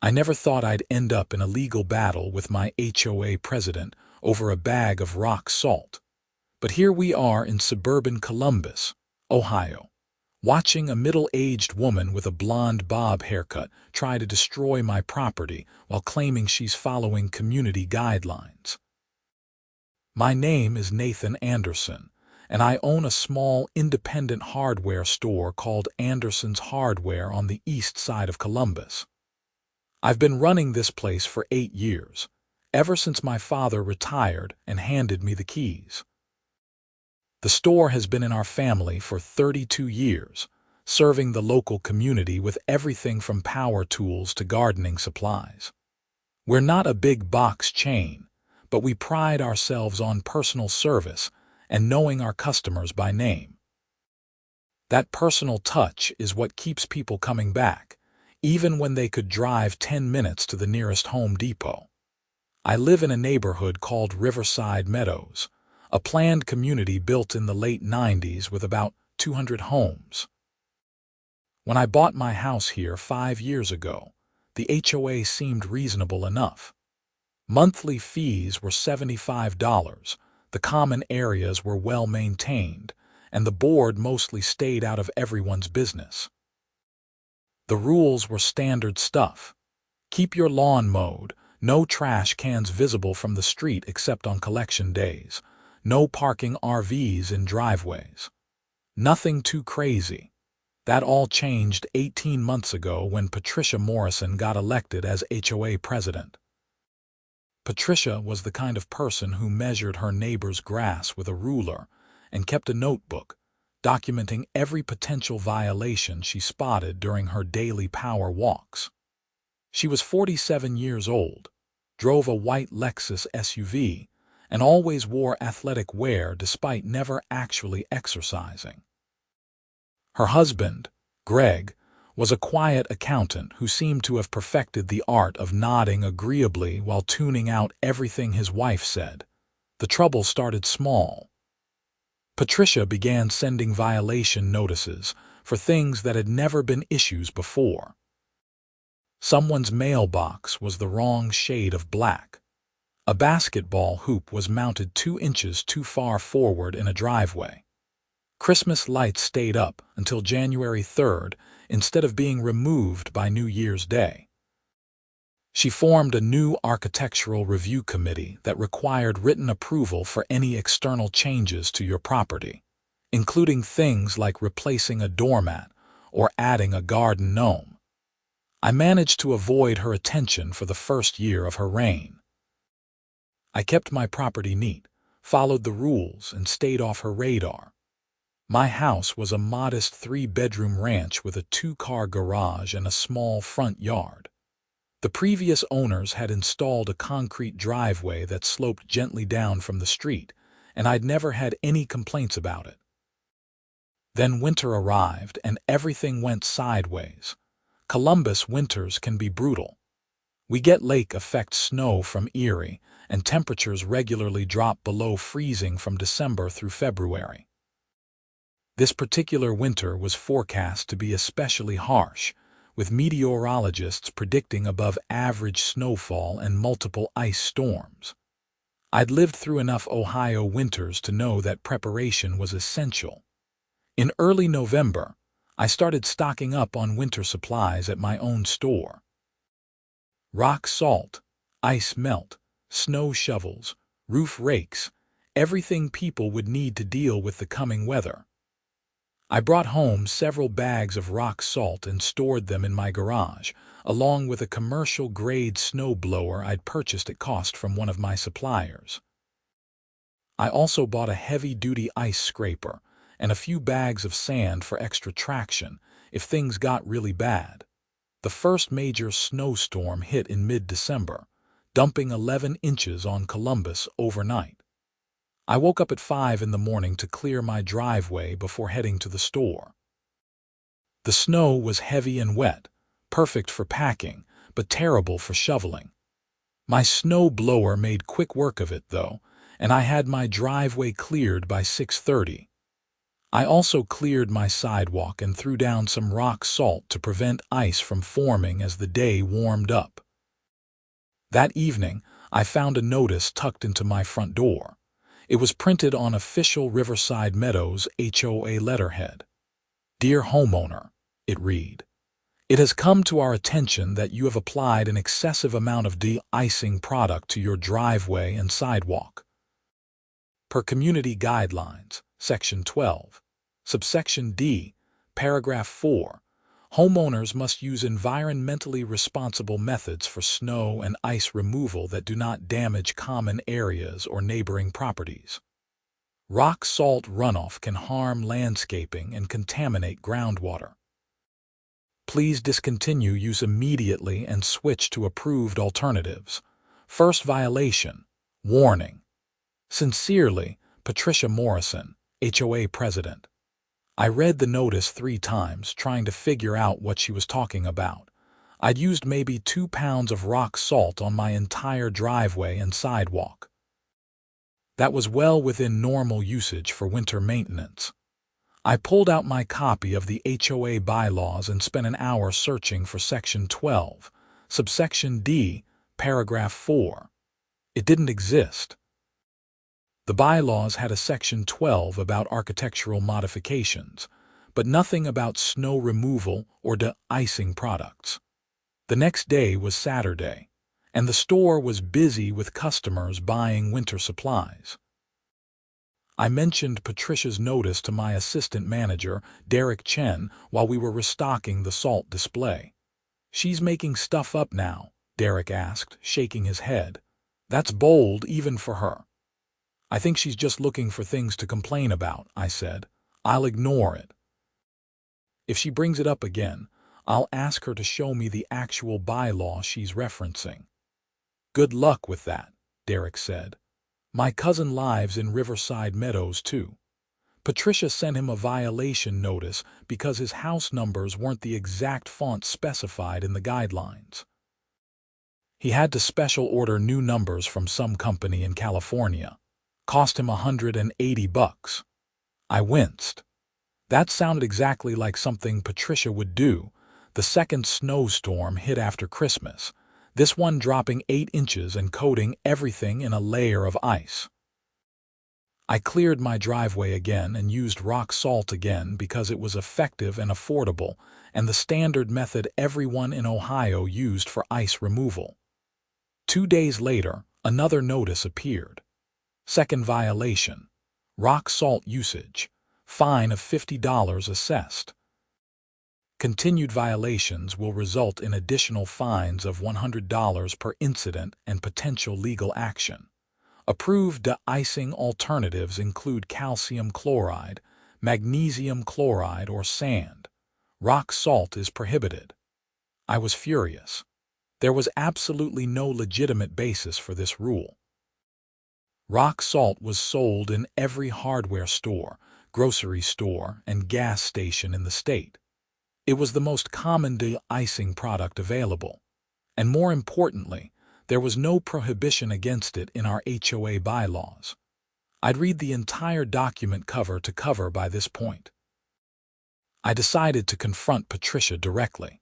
I never thought I'd end up in a legal battle with my HOA president over a bag of rock salt. But here we are in suburban Columbus, Ohio, watching a middle-aged woman with a blonde bob haircut try to destroy my property while claiming she's following community guidelines. My name is Nathan Anderson, and I own a small independent hardware store called Anderson's Hardware on the east side of Columbus. I've been running this place for 8 years, ever since my father retired and handed me the keys. The store has been in our family for 32 years, serving the local community with everything from power tools to gardening supplies. We're not a big box chain, but we pride ourselves on personal service and knowing our customers by name. That personal touch is what keeps people coming back, even when they could drive 10 minutes to the nearest Home Depot. I live in a neighborhood called Riverside Meadows, a planned community built in the late 90s with about 200 homes. When I bought my house here 5 years ago, the HOA seemed reasonable enough. Monthly fees were $75, the common areas were well maintained, and the board mostly stayed out of everyone's business. The rules were standard stuff. Keep your lawn mowed, no trash cans visible from the street except on collection days, no parking RVs in driveways. Nothing too crazy. That all changed 18 months ago when Patricia Morrison got elected as HOA president. Patricia was the kind of person who measured her neighbor's grass with a ruler and kept a notebook, documenting every potential violation she spotted during her daily power walks. She was 47 years old, drove a white Lexus SUV, and always wore athletic wear despite never actually exercising. Her husband, Greg, was a quiet accountant who seemed to have perfected the art of nodding agreeably while tuning out everything his wife said. The trouble started small. Patricia began sending violation notices for things that had never been issues before. Someone's mailbox was the wrong shade of black. A basketball hoop was mounted 2 inches too far forward in a driveway. Christmas lights stayed up until January 3rd instead of being removed by New Year's Day. She formed a new architectural review committee that required written approval for any external changes to your property, including things like replacing a doormat or adding a garden gnome. I managed to avoid her attention for the first year of her reign. I kept my property neat, followed the rules, and stayed off her radar. My house was a modest 3-bedroom ranch with a 2-car garage and a small front yard. The previous owners had installed a concrete driveway that sloped gently down from the street, and I'd never had any complaints about it. Then winter arrived and everything went sideways. Columbus winters can be brutal. We get lake effect snow from Erie, and temperatures regularly drop below freezing from December through February. This particular winter was forecast to be especially harsh, with meteorologists predicting above-average snowfall and multiple ice storms. I'd lived through enough Ohio winters to know that preparation was essential. In early November, I started stocking up on winter supplies at my own store. Rock salt, ice melt, snow shovels, roof rakes, everything people would need to deal with the coming weather. I brought home several bags of rock salt and stored them in my garage, along with a commercial-grade snow blower I'd purchased at cost from one of my suppliers. I also bought a heavy-duty ice scraper and a few bags of sand for extra traction if things got really bad. The first major snowstorm hit in mid-December, dumping 11 inches on Columbus overnight. I woke up at 5 in the morning to clear my driveway before heading to the store. The snow was heavy and wet, perfect for packing, but terrible for shoveling. My snow blower made quick work of it, though, and I had my driveway cleared by 6:30. I also cleared my sidewalk and threw down some rock salt to prevent ice from forming as the day warmed up. That evening, I found a notice tucked into my front door. It was printed on official Riverside Meadows HOA letterhead. "Dear homeowner," it read, "it has come to our attention that you have applied an excessive amount of de-icing product to your driveway and sidewalk. Per Community Guidelines, Section 12, Subsection D, Paragraph 4, homeowners must use environmentally responsible methods for snow and ice removal that do not damage common areas or neighboring properties. Rock salt runoff can harm landscaping and contaminate groundwater. Please discontinue use immediately and switch to approved alternatives. First violation. Warning. Sincerely, Patricia Morrison, HOA President." I read the notice 3 times, trying to figure out what she was talking about. I'd used maybe 2 pounds of rock salt on my entire driveway and sidewalk. That was well within normal usage for winter maintenance. I pulled out my copy of the HOA bylaws and spent an hour searching for Section 12, Subsection D, Paragraph 4. It didn't exist. The bylaws had a Section 12 about architectural modifications, but nothing about snow removal or de-icing products. The next day was Saturday, and the store was busy with customers buying winter supplies. I mentioned Patricia's notice to my assistant manager, Derek Chen, while we were restocking the salt display. "She's making stuff up now," Derek asked, shaking his head. "That's bold even for her." "I think she's just looking for things to complain about," I said. "I'll ignore it. If she brings it up again, I'll ask her to show me the actual bylaw she's referencing." "Good luck with that," Derek said. "My cousin lives in Riverside Meadows, too." Patricia sent him a violation notice because his house numbers weren't the exact font specified in the guidelines. He had to special order new numbers from some company in California. Cost him $180. I winced. That sounded exactly like something Patricia would do. The second snowstorm hit after Christmas, this one dropping 8 inches and coating everything in a layer of ice. I cleared my driveway again and used rock salt again because it was effective and affordable, and the standard method everyone in Ohio used for ice removal. 2 days later, another notice appeared. Second violation. Rock salt usage. Fine of $50 assessed. Continued violations will result in additional fines of $100 per incident and potential legal action. Approved de-icing alternatives include calcium chloride, magnesium chloride, or sand. Rock salt is prohibited. I was furious. There was absolutely no legitimate basis for this rule. Rock salt was sold in every hardware store, grocery store, and gas station in the state. It was the most common de-icing product available. And more importantly, there was no prohibition against it in our HOA bylaws. I'd read the entire document cover to cover by this point. I decided to confront Patricia directly.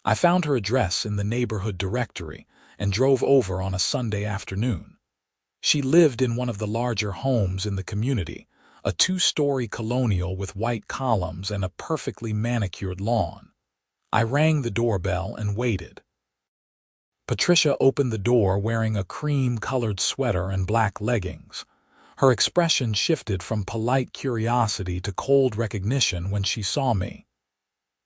I found her address in the neighborhood directory and drove over on a Sunday afternoon. She lived in one of the larger homes in the community, a 2-story colonial with white columns and a perfectly manicured lawn. I rang the doorbell and waited. Patricia opened the door wearing a cream-colored sweater and black leggings. Her expression shifted from polite curiosity to cold recognition when she saw me.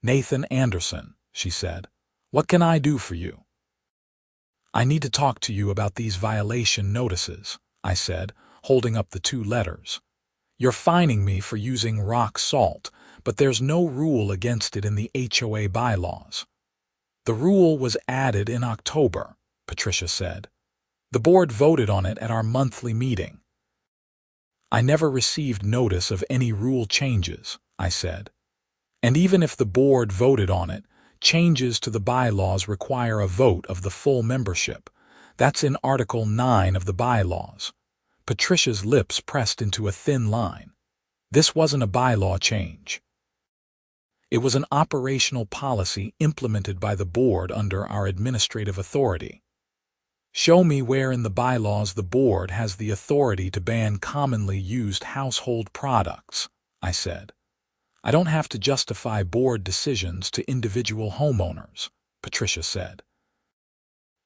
"Nathan Anderson," she said. "What can I do for you?" "I need to talk to you about these violation notices," I said, holding up the 2 letters. "You're fining me for using rock salt, but there's no rule against it in the HOA bylaws." "The rule was added in October," Patricia said. "The board voted on it at our monthly meeting." "I never received notice of any rule changes," I said. "And even if the board voted on it, changes to the bylaws require a vote of the full membership. That's in Article 9 of the bylaws." Patricia's lips pressed into a thin line. This wasn't a bylaw change. It was an operational policy implemented by the board under our administrative authority. Show me where in the bylaws the board has the authority to ban commonly used household products, I said. I don't have to justify board decisions to individual homeowners, Patricia said.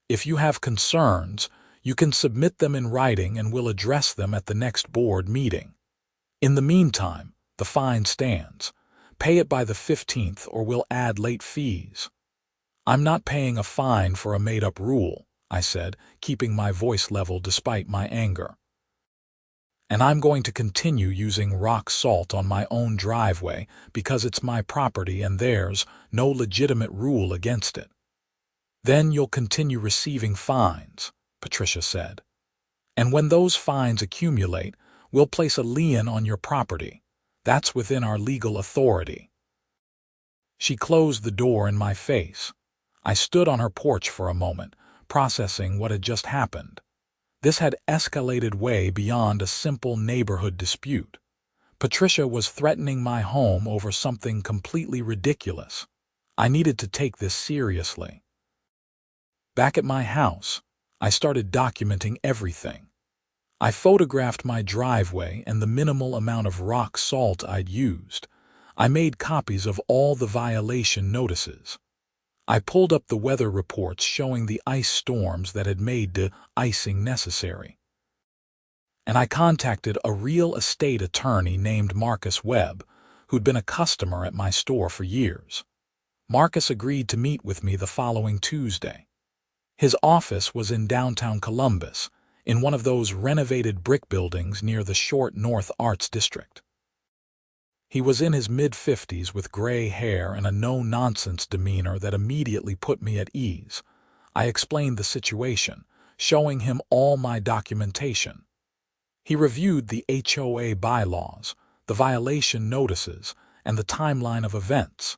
If you have concerns, you can submit them in writing and we'll address them at the next board meeting. In the meantime, the fine stands. Pay it by the 15th or we'll add late fees. I'm not paying a fine for a made-up rule, I said, keeping my voice level despite my anger. And I'm going to continue using rock salt on my own driveway because it's my property and there's no legitimate rule against it. Then you'll continue receiving fines, Patricia said. And when those fines accumulate, we'll place a lien on your property. That's within our legal authority. She closed the door in my face. I stood on her porch for a moment, processing what had just happened. This had escalated way beyond a simple neighborhood dispute. Patricia was threatening my home over something completely ridiculous. I needed to take this seriously. Back at my house, I started documenting everything. I photographed my driveway and the minimal amount of rock salt I'd used. I made copies of all the violation notices. I pulled up the weather reports showing the ice storms that had made de-icing necessary. And I contacted a real estate attorney named Marcus Webb, who'd been a customer at my store for years. Marcus agreed to meet with me the following Tuesday. His office was in downtown Columbus, in one of those renovated brick buildings near the Short North Arts District. He was in his mid-50s with gray hair and a no-nonsense demeanor that immediately put me at ease. I explained the situation, showing him all my documentation. He reviewed the HOA bylaws, the violation notices, and the timeline of events.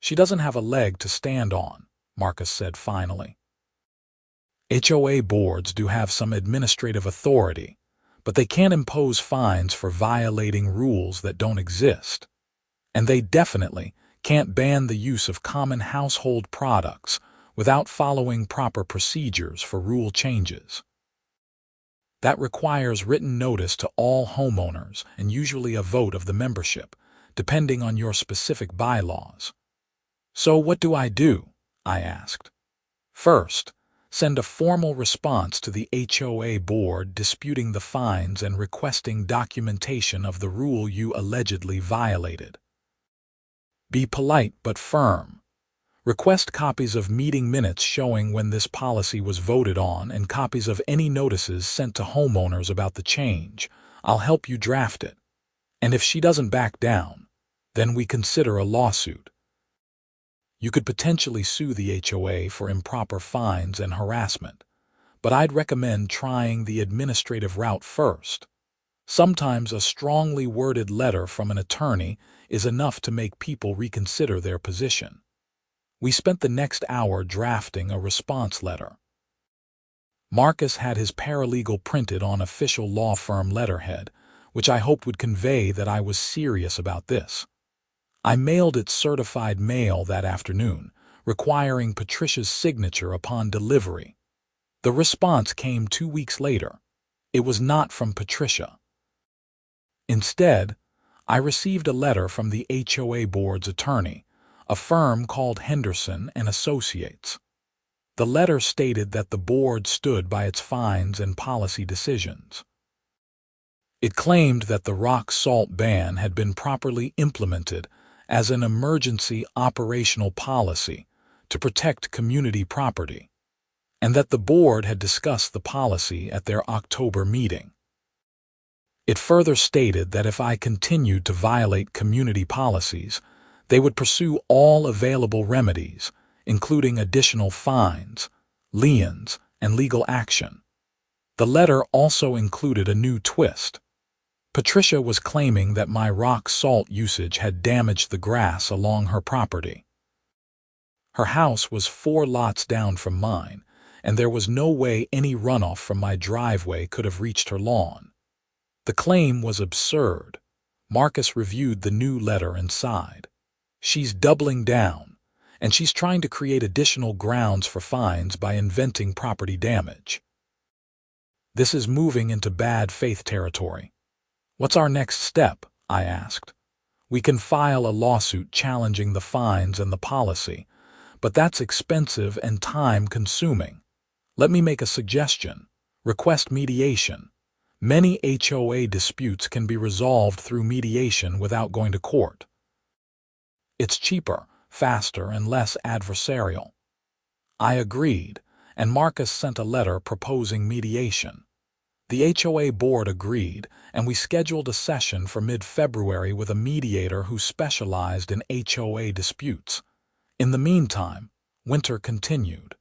She doesn't have a leg to stand on, Marcus said finally. HOA boards do have some administrative authority, but they can't impose fines for violating rules that don't exist. And they definitely can't ban the use of common household products without following proper procedures for rule changes. That requires written notice to all homeowners and usually a vote of the membership, depending on your specific bylaws. So what do? I asked. First, send a formal response to the HOA board disputing the fines and requesting documentation of the rule you allegedly violated. Be polite but firm. Request copies of meeting minutes showing when this policy was voted on and copies of any notices sent to homeowners about the change. I'll help you draft it. And if she doesn't back down, then we consider a lawsuit. You could potentially sue the HOA for improper fines and harassment, but I'd recommend trying the administrative route first. Sometimes a strongly worded letter from an attorney is enough to make people reconsider their position. We spent the next hour drafting a response letter. Marcus had his paralegal printed on official law firm letterhead, which I hoped would convey that I was serious about this. I mailed it certified mail that afternoon, requiring Patricia's signature upon delivery. The response came 2 weeks later. It was not from Patricia. Instead, I received a letter from the HOA board's attorney, a firm called Henderson and Associates. The letter stated that the board stood by its fines and policy decisions. It claimed that the rock salt ban had been properly implemented as an emergency operational policy to protect community property, and that the board had discussed the policy at their October meeting. It further stated that if I continued to violate community policies, they would pursue all available remedies, including additional fines, liens, and legal action. The letter also included a new twist. Patricia was claiming that my rock salt usage had damaged the grass along her property. Her house was 4 lots down from mine, and there was no way any runoff from my driveway could have reached her lawn. The claim was absurd. Marcus reviewed the new letter and sighed. She's doubling down, and she's trying to create additional grounds for fines by inventing property damage. This is moving into bad faith territory. What's our next step? I asked. We can file a lawsuit challenging the fines and the policy, but that's expensive and time-consuming. Let me make a suggestion. Request mediation. Many HOA disputes can be resolved through mediation without going to court. It's cheaper, faster, and less adversarial. I agreed, and Marcus sent a letter proposing mediation. The HOA board agreed, and we scheduled a session for mid-February with a mediator who specialized in HOA disputes. In the meantime, winter continued.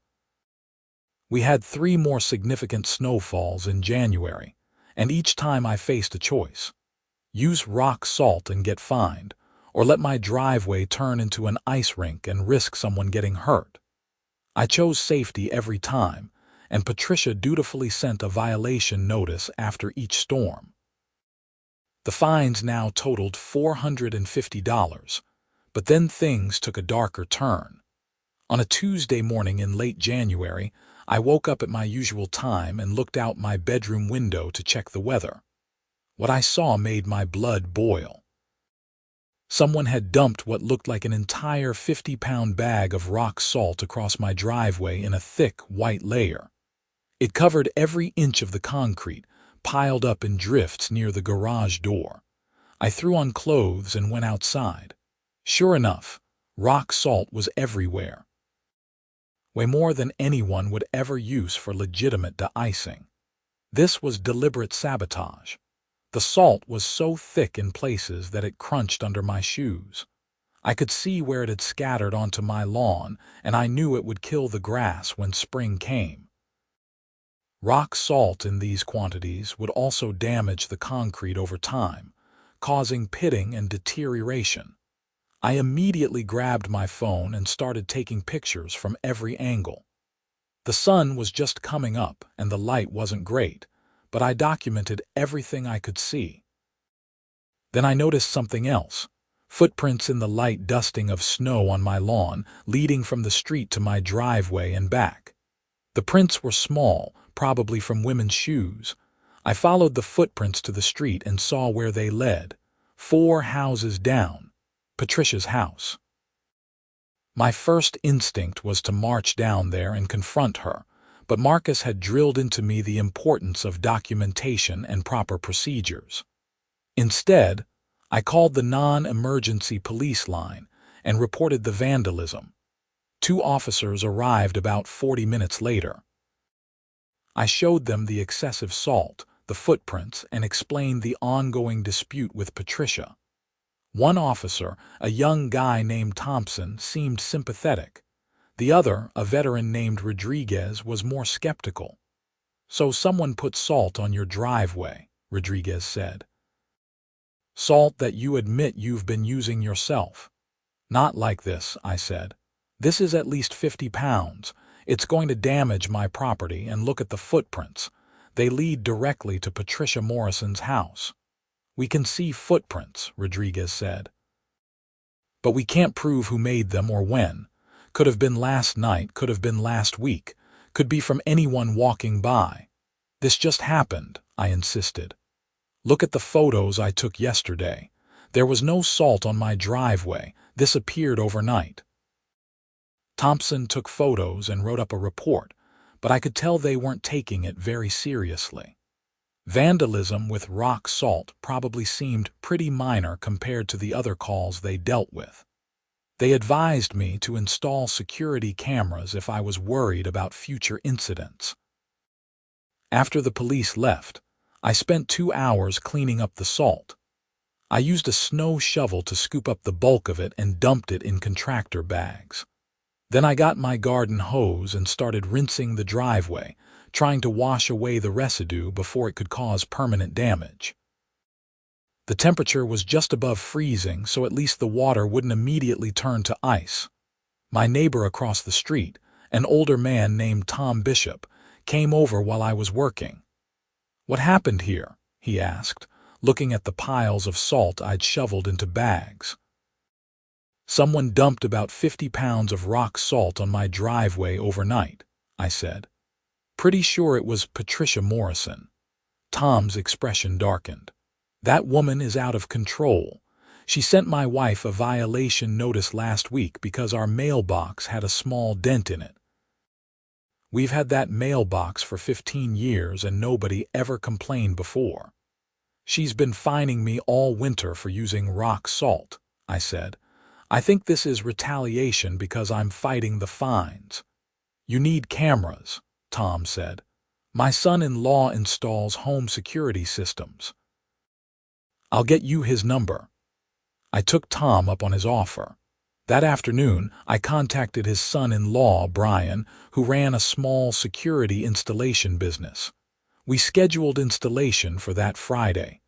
We had 3 more significant snowfalls in January, and each time I faced a choice. Use rock salt and get fined, or let my driveway turn into an ice rink and risk someone getting hurt. I chose safety every time, and Patricia dutifully sent a violation notice after each storm. The fines now totaled $450, but then things took a darker turn. On a Tuesday morning in late January, I woke up at my usual time and looked out my bedroom window to check the weather. What I saw made my blood boil. Someone had dumped what looked like an entire 50-pound bag of rock salt across my driveway in a thick, white layer. It covered every inch of the concrete, piled up in drifts near the garage door. I threw on clothes and went outside. Sure enough, rock salt was everywhere. Way more than anyone would ever use for legitimate de-icing. This was deliberate sabotage. The salt was so thick in places that it crunched under my shoes. I could see where it had scattered onto my lawn, and I knew it would kill the grass when spring came. Rock salt in these quantities would also damage the concrete over time, causing pitting and deterioration. I immediately grabbed my phone and started taking pictures from every angle. The sun was just coming up and the light wasn't great, but I documented everything I could see. Then I noticed something else. Footprints in the light dusting of snow on my lawn, leading from the street to my driveway and back. The prints were small, probably from women's shoes. I followed the footprints to the street and saw where they led. 4 houses down. Patricia's house. My first instinct was to march down there and confront her, but Marcus had drilled into me the importance of documentation and proper procedures. Instead, I called the non-emergency police line and reported the vandalism. 2 officers arrived about 40 minutes later. I showed them the excessive salt, the footprints, and explained the ongoing dispute with Patricia. One officer, a young guy named Thompson, seemed sympathetic. The other, a veteran named Rodriguez, was more skeptical. "So someone put salt on your driveway," Rodriguez said. "Salt that you admit you've been using yourself." "Not like this," I said. "This is at least 50 pounds. It's going to damage my property, and look at the footprints. They lead directly to Patricia Morrison's house." "We can see footprints," Rodriguez said. "But we can't prove who made them or when. Could have been last night, could have been last week, could be from anyone walking by. This just happened," I insisted. "Look at the photos I took yesterday. There was no salt on my driveway. This appeared overnight." Thompson took photos and wrote up a report, but I could tell they weren't taking it very seriously. Vandalism with rock salt probably seemed pretty minor compared to the other calls they dealt with. They advised me to install security cameras if I was worried about future incidents. After the police left, I spent 2 hours cleaning up the salt. I used a snow shovel to scoop up the bulk of it and dumped it in contractor bags. Then I got my garden hose and started rinsing the driveway, trying to wash away the residue before it could cause permanent damage. The temperature was just above freezing, so at least the water wouldn't immediately turn to ice. My neighbor across the street, an older man named Tom Bishop, came over while I was working. "What happened here?" he asked, looking at the piles of salt I'd shoveled into bags. "Someone dumped about 50 pounds of rock salt on my driveway overnight," I said. "Pretty sure it was Patricia Morrison." Tom's expression darkened. "That woman is out of control. She sent my wife a violation notice last week because our mailbox had a small dent in it. We've had that mailbox for 15 years and nobody ever complained before. She's been fining me all winter for using rock salt," I said. "I think this is retaliation because I'm fighting the fines." "You need cameras," Tom said. "My son-in-law installs home security systems. I'll get you his number." I took Tom up on his offer. That afternoon, I contacted his son-in-law, Brian, who ran a small security installation business. We scheduled installation for that Friday.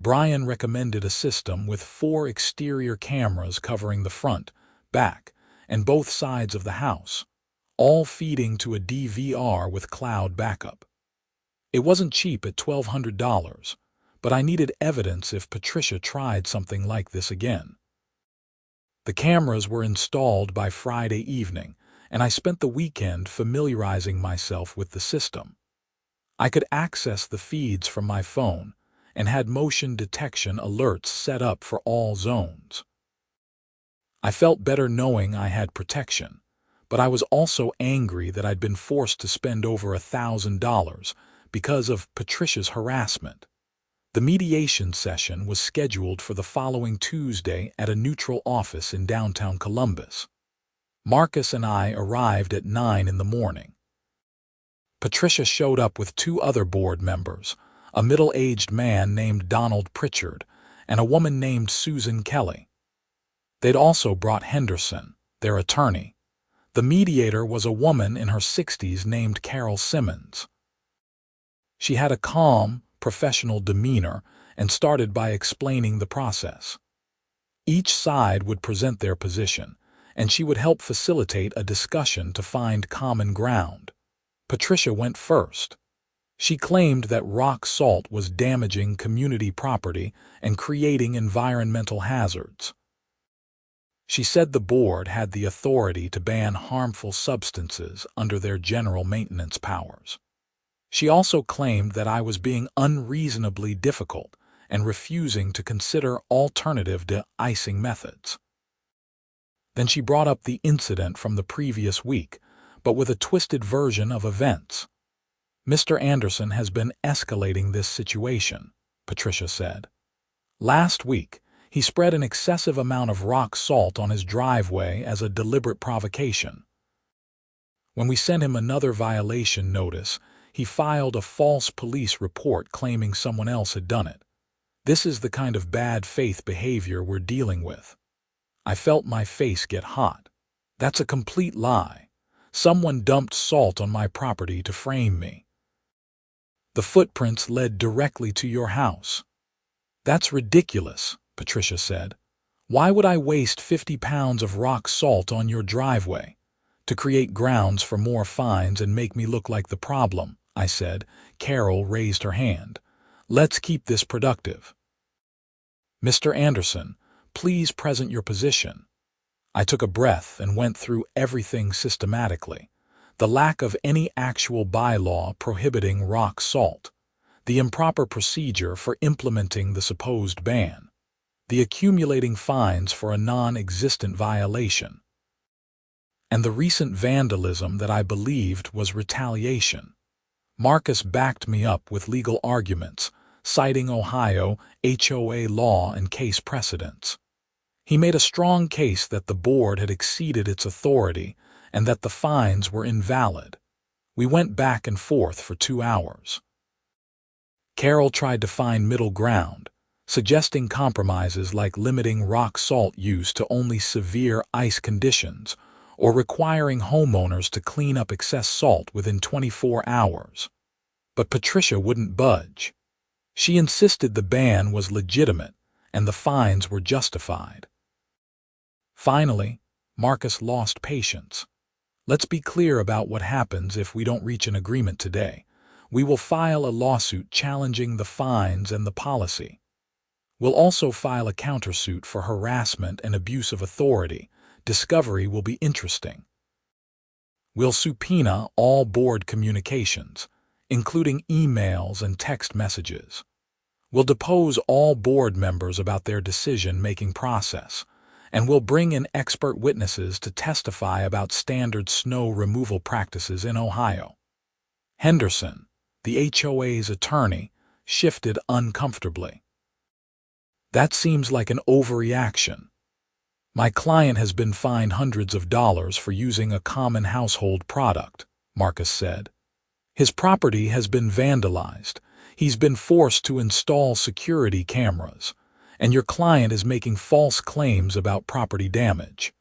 Brian recommended a system with 4 exterior cameras covering the front, back, and both sides of the house, all feeding to a DVR with cloud backup. It wasn't cheap at $1,200, but I needed evidence if Patricia tried something like this again. The cameras were installed by Friday evening, and I spent the weekend familiarizing myself with the system. I could access the feeds from my phone and had motion detection alerts set up for all zones. I felt better knowing I had protection, but I was also angry that I'd been forced to spend over $1,000 because of Patricia's harassment. The mediation session was scheduled for the following Tuesday at a neutral office in downtown Columbus. Marcus and I arrived at 9 in the morning. Patricia showed up with 2 other board members, a middle-aged man named Donald Pritchard and a woman named Susan Kelly. They'd also brought Henderson, their attorney. The mediator was a woman in her 60s named Carol Simmons. She had a calm, professional demeanor and started by explaining the process. Each side would present their position, and she would help facilitate a discussion to find common ground. Patricia went first. She claimed that rock salt was damaging community property and creating environmental hazards. She said the board had the authority to ban harmful substances under their general maintenance powers. She also claimed that I was being unreasonably difficult and refusing to consider alternative de-icing methods. Then she brought up the incident from the previous week, but with a twisted version of events. "Mr. Anderson has been escalating this situation," Patricia said. "Last week, he spread an excessive amount of rock salt on his driveway as a deliberate provocation. When we sent him another violation notice, he filed a false police report claiming someone else had done it. This is the kind of bad faith behavior we're dealing with." I felt my face get hot. "That's a complete lie. Someone dumped salt on my property to frame me. The footprints led directly to your house." "That's ridiculous," Patricia said. "Why would I waste 50 pounds of rock salt on your driveway? To create grounds for more fines and make me look like the problem," I said. Carol raised her hand. "Let's keep this productive." "Mr. Anderson, please present your position." I took a breath and went through everything systematically. The lack of any actual bylaw prohibiting rock salt, the improper procedure for implementing the supposed ban, the accumulating fines for a non-existent violation, and the recent vandalism that I believed was retaliation. Marcus backed me up with legal arguments, citing Ohio HOA law and case precedents. He made a strong case that the board had exceeded its authority and that the fines were invalid. We went back and forth for 2 hours. Carol tried to find middle ground, suggesting compromises like limiting rock salt use to only severe ice conditions or requiring homeowners to clean up excess salt within 24 hours. But Patricia wouldn't budge. She insisted the ban was legitimate and the fines were justified. Finally, Marcus lost patience. "Let's be clear about what happens if we don't reach an agreement today. We will file a lawsuit challenging the fines and the policy. We'll also file a countersuit for harassment and abuse of authority. Discovery will be interesting. We'll subpoena all board communications, including emails and text messages. We'll depose all board members about their decision-making process, and we'll bring in expert witnesses to testify about standard snow removal practices in Ohio. Henderson, the HOA's attorney, shifted uncomfortably. That seems like an overreaction. My client has been fined hundreds of dollars for using a common household product, Marcus said. His property has been vandalized. He's been forced to install security cameras, and your client is making false claims about property damage.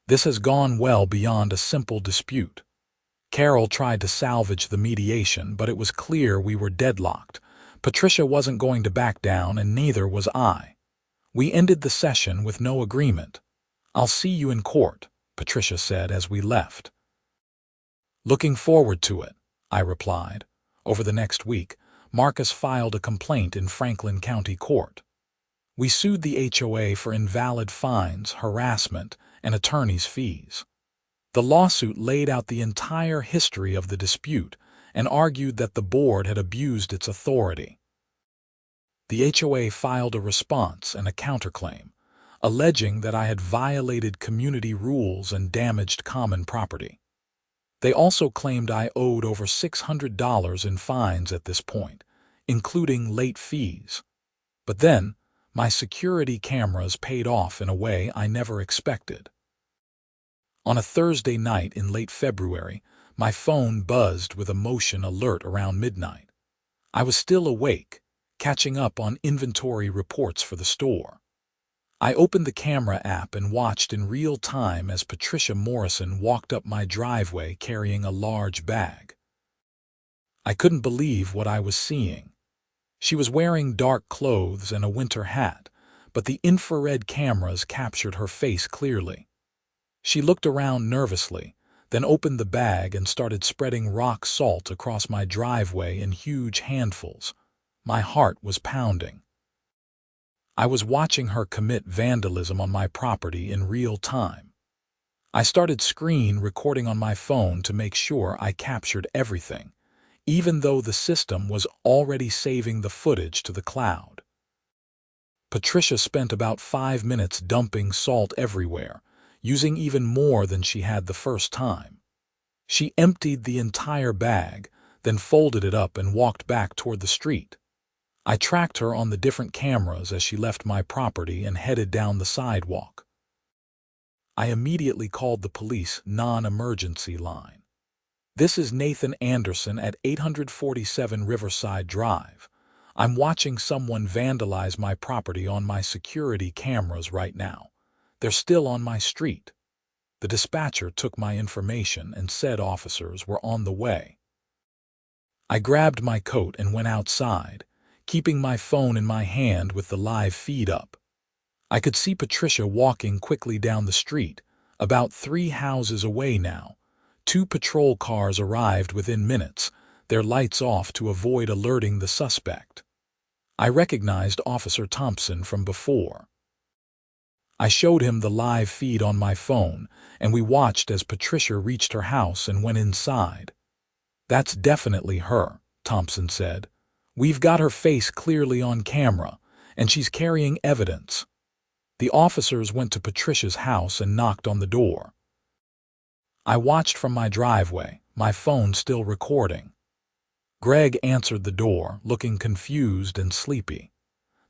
This has gone well beyond a simple dispute. Carol tried to salvage the mediation, but it was clear we were deadlocked. Patricia wasn't going to back down, and neither was I. We ended the session with no agreement. "I'll see you in court," Patricia said as we left. "Looking forward to it," I replied. Over the next week, Marcus filed a complaint in Franklin County Court. We sued the HOA for invalid fines, harassment, and attorney's fees. The lawsuit laid out the entire history of the dispute and argued that the board had abused its authority. The HOA filed a response and a counterclaim, alleging that I had violated community rules and damaged common property. They also claimed I owed over $600 in fines at this point, including late fees. But then, my security cameras paid off in a way I never expected. On a Thursday night in late February, my phone buzzed with a motion alert around midnight. I was still awake, catching up on inventory reports for the store. I opened the camera app and watched in real time as Patricia Morrison walked up my driveway carrying a large bag. I couldn't believe what I was seeing. She was wearing dark clothes and a winter hat, but the infrared cameras captured her face clearly. She looked around nervously, then opened the bag and started spreading rock salt across my driveway in huge handfuls. My heart was pounding. I was watching her commit vandalism on my property in real time. I started screen recording on my phone to make sure I captured everything, even though the system was already saving the footage to the cloud. Patricia spent about 5 minutes dumping salt everywhere, using even more than she had the first time. She emptied the entire bag, then folded it up and walked back toward the street. I tracked her on the different cameras as she left my property and headed down the sidewalk. I immediately called the police non-emergency line. "This is Nathan Anderson at 847 Riverside Drive. I'm watching someone vandalize my property on my security cameras right now. They're still on my street." The dispatcher took my information and said officers were on the way. I grabbed my coat and went outside, keeping my phone in my hand with the live feed up. I could see Patricia walking quickly down the street, about 3 houses away now. 2 patrol cars arrived within minutes, their lights off to avoid alerting the suspect. I recognized Officer Thompson from before. I showed him the live feed on my phone, and we watched as Patricia reached her house and went inside. "That's definitely her," Thompson said. "We've got her face clearly on camera, and she's carrying evidence." The officers went to Patricia's house and knocked on the door. I watched from my driveway, my phone still recording. Greg answered the door, looking confused and sleepy.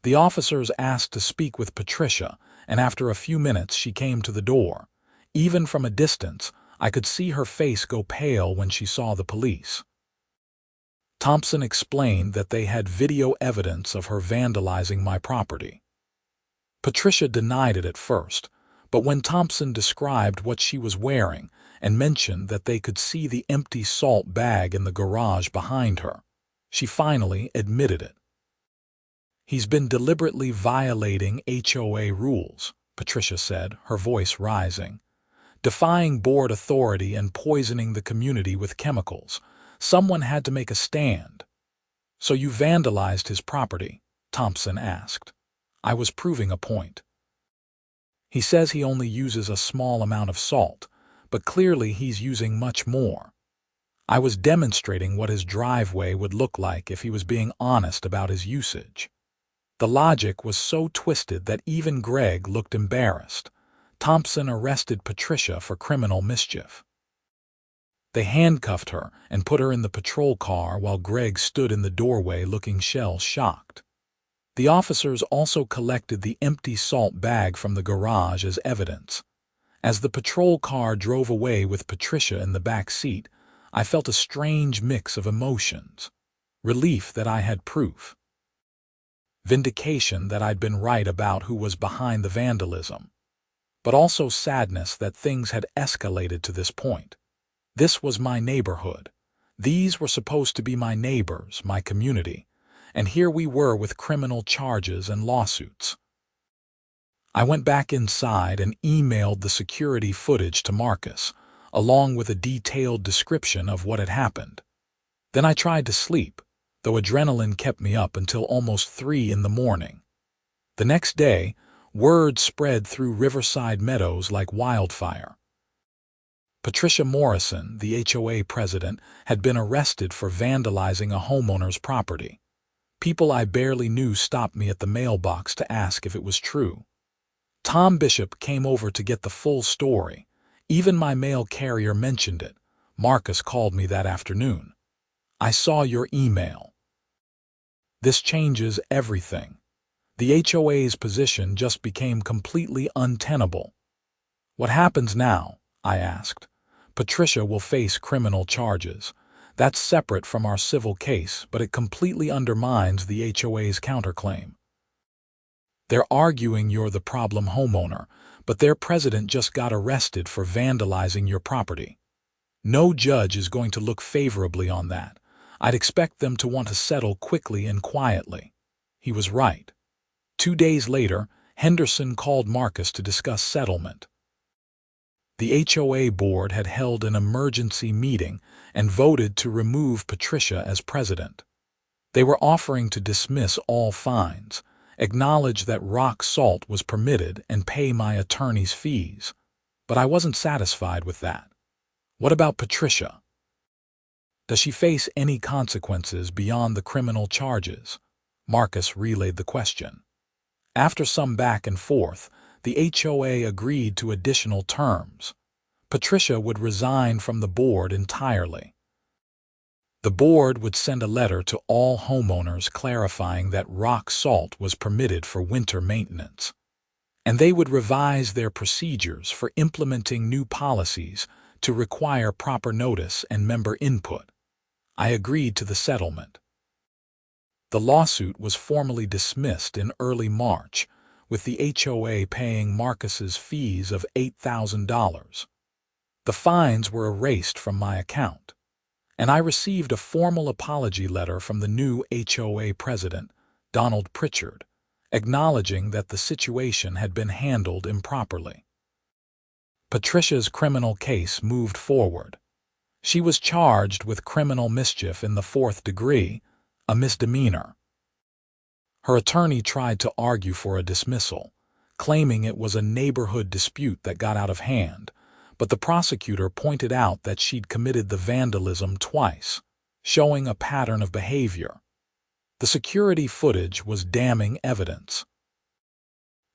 The officers asked to speak with Patricia, and after a few minutes she came to the door. Even from a distance, I could see her face go pale when she saw the police. Thompson explained that they had video evidence of her vandalizing my property. Patricia denied it at first, but when Thompson described what she was wearing and mentioned that they could see the empty salt bag in the garage behind her, she finally admitted it. "He's been deliberately violating HOA rules," Patricia said, her voice rising, "defying board authority and poisoning the community with chemicals. Someone had to make a stand. "So you vandalized his property?" Thompson asked. I was proving a point. "He says he only uses a small amount of salt, but clearly he's using much more." I was demonstrating what his driveway would look like if he was being honest about his usage. The logic was so twisted that even Greg looked embarrassed. Thompson arrested Patricia for criminal mischief. They handcuffed her and put her in the patrol car while Greg stood in the doorway looking shell-shocked. The officers also collected the empty salt bag from the garage as evidence. As the patrol car drove away with Patricia in the back seat, I felt a strange mix of emotions. Relief that I had proof. Vindication that I'd been right about who was behind the vandalism. But also sadness that things had escalated to this point. This was my neighborhood. These were supposed to be my neighbors, my community. And here we were with criminal charges and lawsuits. I went back inside and emailed the security footage to Marcus, along with a detailed description of what had happened. Then I tried to sleep, though adrenaline kept me up until almost 3 in the morning. The next day, word spread through Riverside Meadows like wildfire. Patricia Morrison, the HOA president, had been arrested for vandalizing a homeowner's property. People I barely knew stopped me at the mailbox to ask if it was true. Tom Bishop came over to get the full story. Even my mail carrier mentioned it. Marcus called me that afternoon. "I saw your email. This changes everything." The HOA's position just became completely untenable. "What happens now?" I asked. "Patricia will face criminal charges. That's separate from our civil case, but it completely undermines the HOA's counterclaim. They're arguing you're the problem homeowner, but their president just got arrested for vandalizing your property. No judge is going to look favorably on that. I'd expect them to want to settle quickly and quietly." He was right. 2 days later, Henderson called Marcus to discuss settlement. The HOA board had held an emergency meeting and voted to remove Patricia as president. They were offering to dismiss all fines, acknowledge that rock salt was permitted, and pay my attorney's fees. But I wasn't satisfied with that. What about Patricia? Does she face any consequences beyond the criminal charges? Marcus relayed the question. After some back and forth, the HOA agreed to additional terms. Patricia would resign from the board entirely. The board would send a letter to all homeowners clarifying that rock salt was permitted for winter maintenance. And they would revise their procedures for implementing new policies to require proper notice and member input. I agreed to the settlement. The lawsuit was formally dismissed in early March, with the HOA paying Marcus's fees of $8,000. The fines were erased from my account, and I received a formal apology letter from the new HOA president, Donald Pritchard, acknowledging that the situation had been handled improperly. Patricia's criminal case moved forward. She was charged with criminal mischief in the 4th degree, a misdemeanor. Her attorney tried to argue for a dismissal, claiming it was a neighborhood dispute that got out of hand, but the prosecutor pointed out that she'd committed the vandalism twice, showing a pattern of behavior. The security footage was damning evidence.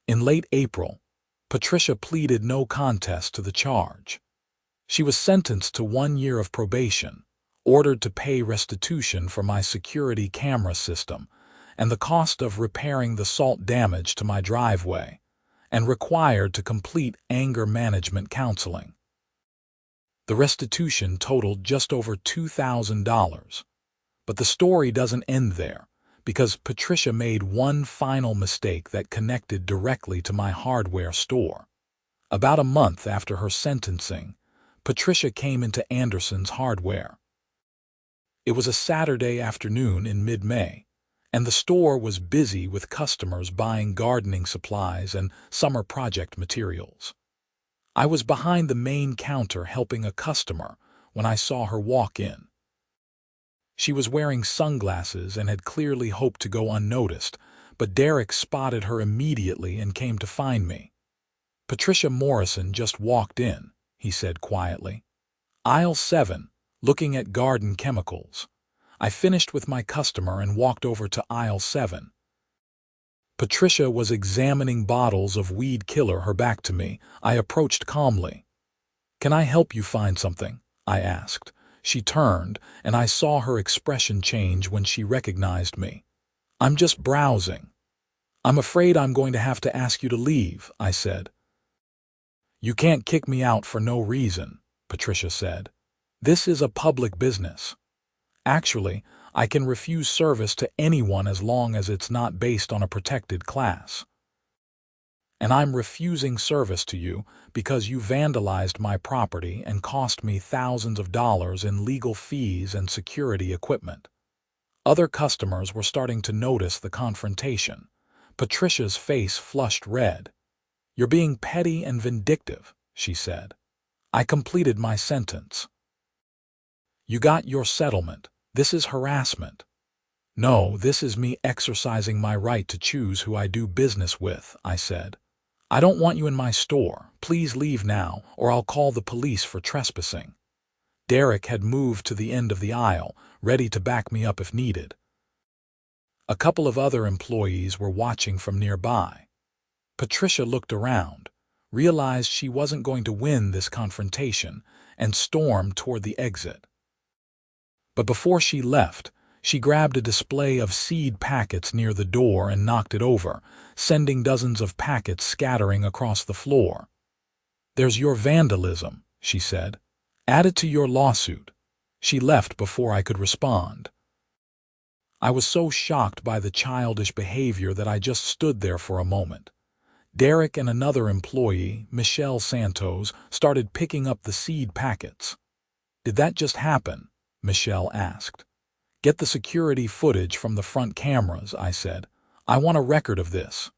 In late April, Patricia pleaded no contest to the charge. She was sentenced to 1 year of probation, ordered to pay restitution for my security camera system and the cost of repairing the salt damage to my driveway, and required to complete anger management counseling. The restitution totaled just over $2,000. But the story doesn't end there, because Patricia made one final mistake that connected directly to my hardware store. About a month after her sentencing, Patricia came into Anderson's Hardware. It was a Saturday afternoon in mid-May, and the store was busy with customers buying gardening supplies and summer project materials. I was behind the main counter helping a customer when I saw her walk in. She was wearing sunglasses and had clearly hoped to go unnoticed, but Derek spotted her immediately and came to find me. "Patricia Morrison just walked in," he said quietly. "Aisle 7, looking at garden chemicals." I finished with my customer and walked over to aisle 7. Patricia was examining bottles of weed killer, her back to me. I approached calmly. "Can I help you find something?" I asked. She turned, and I saw her expression change when she recognized me. "I'm just browsing." "I'm afraid I'm going to have to ask you to leave," I said. "You can't kick me out for no reason," Patricia said. "This is a public business. Actually, I can refuse service to anyone as long as it's not based on a protected class. And I'm refusing service to you because you vandalized my property and cost me thousands of dollars in legal fees and security equipment." Other customers were starting to notice the confrontation. Patricia's face flushed red. "You're being petty and vindictive," she said. I completed my sentence. "You got your settlement. This is harassment." "No, this is me exercising my right to choose who I do business with," I said. "I don't want you in my store. Please leave now, or I'll call the police for trespassing." Derek had moved to the end of the aisle, ready to back me up if needed. A couple of other employees were watching from nearby. Patricia looked around, realized she wasn't going to win this confrontation, and stormed toward the exit. But before she left, she grabbed a display of seed packets near the door and knocked it over, sending dozens of packets scattering across the floor. "There's your vandalism," she said. "Add it to your lawsuit." She left before I could respond. I was so shocked by the childish behavior that I just stood there for a moment. Derek and another employee, Michelle Santos, started picking up the seed packets. "Did that just happen?" Michelle asked. "Get the security footage from the front cameras," I said. "I want a record of this."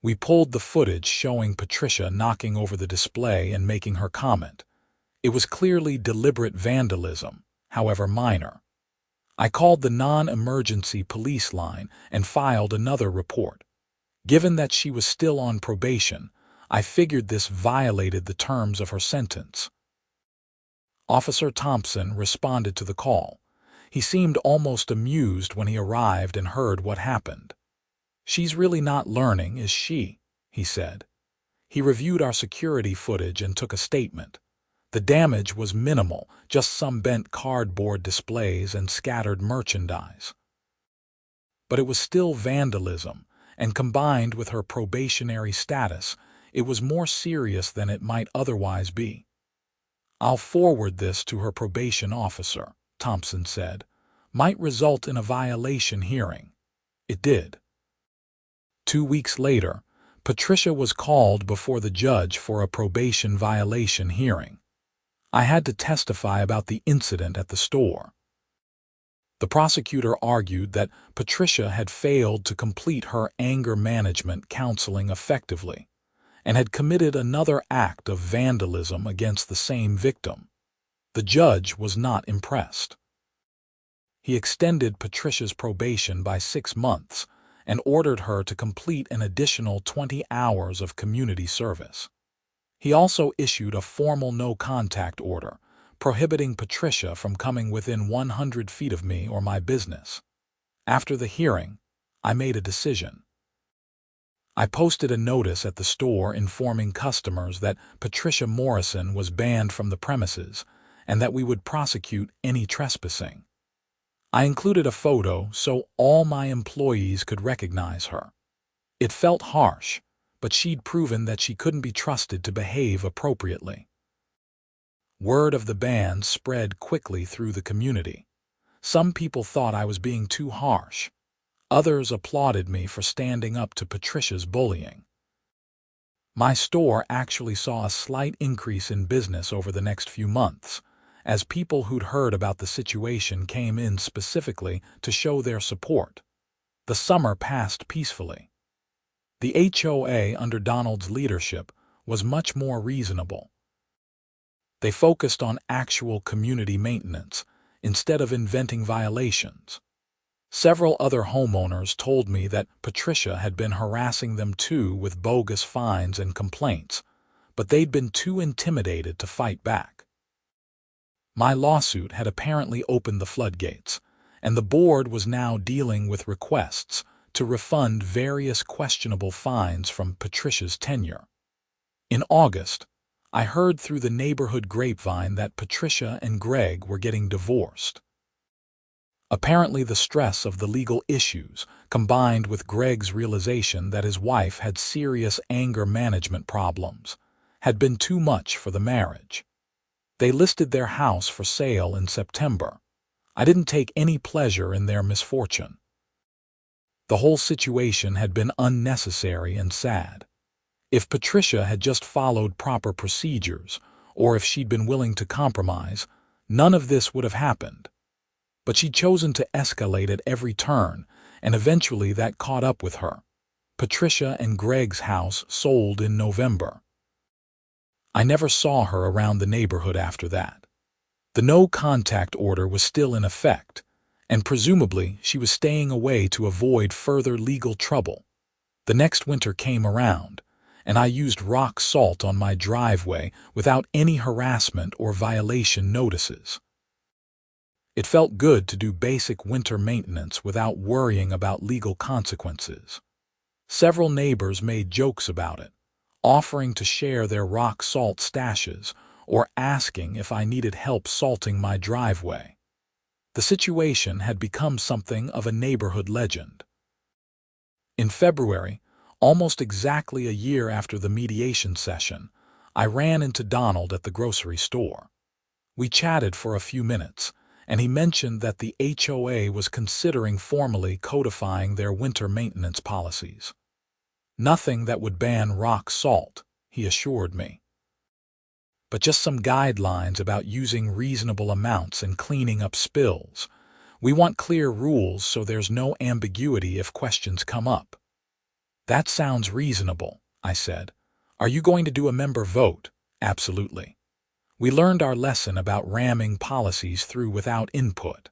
We pulled the footage showing Patricia knocking over the display and making her comment. It was clearly deliberate vandalism, however minor. I called the non-emergency police line and filed another report. Given that she was still on probation, I figured this violated the terms of her sentence. Officer Thompson responded to the call. He seemed almost amused when he arrived and heard what happened. "She's really not learning, is she?" he said. He reviewed our security footage and took a statement. The damage was minimal, just some bent cardboard displays and scattered merchandise. But it was still vandalism, and combined with her probationary status, it was more serious than it might otherwise be. "I'll forward this to her probation officer," Thompson said. "Might result in a violation hearing." It did. 2 weeks later, Patricia was called before the judge for a probation violation hearing. I had to testify about the incident at the store. The prosecutor argued that Patricia had failed to complete her anger management counseling effectively and had committed another act of vandalism against the same victim. The judge was not impressed. He extended Patricia's probation by 6 months and ordered her to complete an additional 20 hours of community service. He also issued a formal no-contact order, prohibiting Patricia from coming within 100 feet of me or my business. After the hearing, I made a decision. I posted a notice at the store informing customers that Patricia Morrison was banned from the premises and that we would prosecute any trespassing. I included a photo so all my employees could recognize her. It felt harsh, but she'd proven that she couldn't be trusted to behave appropriately. Word of the ban spread quickly through the community. Some people thought I was being too harsh. Others applauded me for standing up to Patricia's bullying. My store actually saw a slight increase in business over the next few months, as people who'd heard about the situation came in specifically to show their support. The summer passed peacefully. The HOA under Donald's leadership was much more reasonable. They focused on actual community maintenance, instead of inventing violations. Several other homeowners told me that Patricia had been harassing them too with bogus fines and complaints, but they'd been too intimidated to fight back. My lawsuit had apparently opened the floodgates, and the board was now dealing with requests to refund various questionable fines from Patricia's tenure. In August, I heard through the neighborhood grapevine that Patricia and Greg were getting divorced. Apparently, the stress of the legal issues, combined with Greg's realization that his wife had serious anger management problems, had been too much for the marriage. They listed their house for sale in September. I didn't take any pleasure in their misfortune. The whole situation had been unnecessary and sad. If Patricia had just followed proper procedures, or if she'd been willing to compromise, none of this would have happened. But she'd chosen to escalate at every turn, and eventually that caught up with her. Patricia and Greg's house sold in November. I never saw her around the neighborhood after that. The no-contact order was still in effect, and presumably she was staying away to avoid further legal trouble. The next winter came around, and I used rock salt on my driveway without any harassment or violation notices. It felt good to do basic winter maintenance without worrying about legal consequences. Several neighbors made jokes about it, offering to share their rock salt stashes or asking if I needed help salting my driveway. The situation had become something of a neighborhood legend. In February, almost exactly a year after the mediation session, I ran into Donald at the grocery store. We chatted for a few minutes, and he mentioned that the HOA was considering formally codifying their winter maintenance policies. Nothing that would ban rock salt, he assured me, but just some guidelines about using reasonable amounts and cleaning up spills. We want clear rules so there's no ambiguity if questions come up. That sounds reasonable, I said. Are you going to do a member vote? Absolutely. We learned our lesson about ramming policies through without input.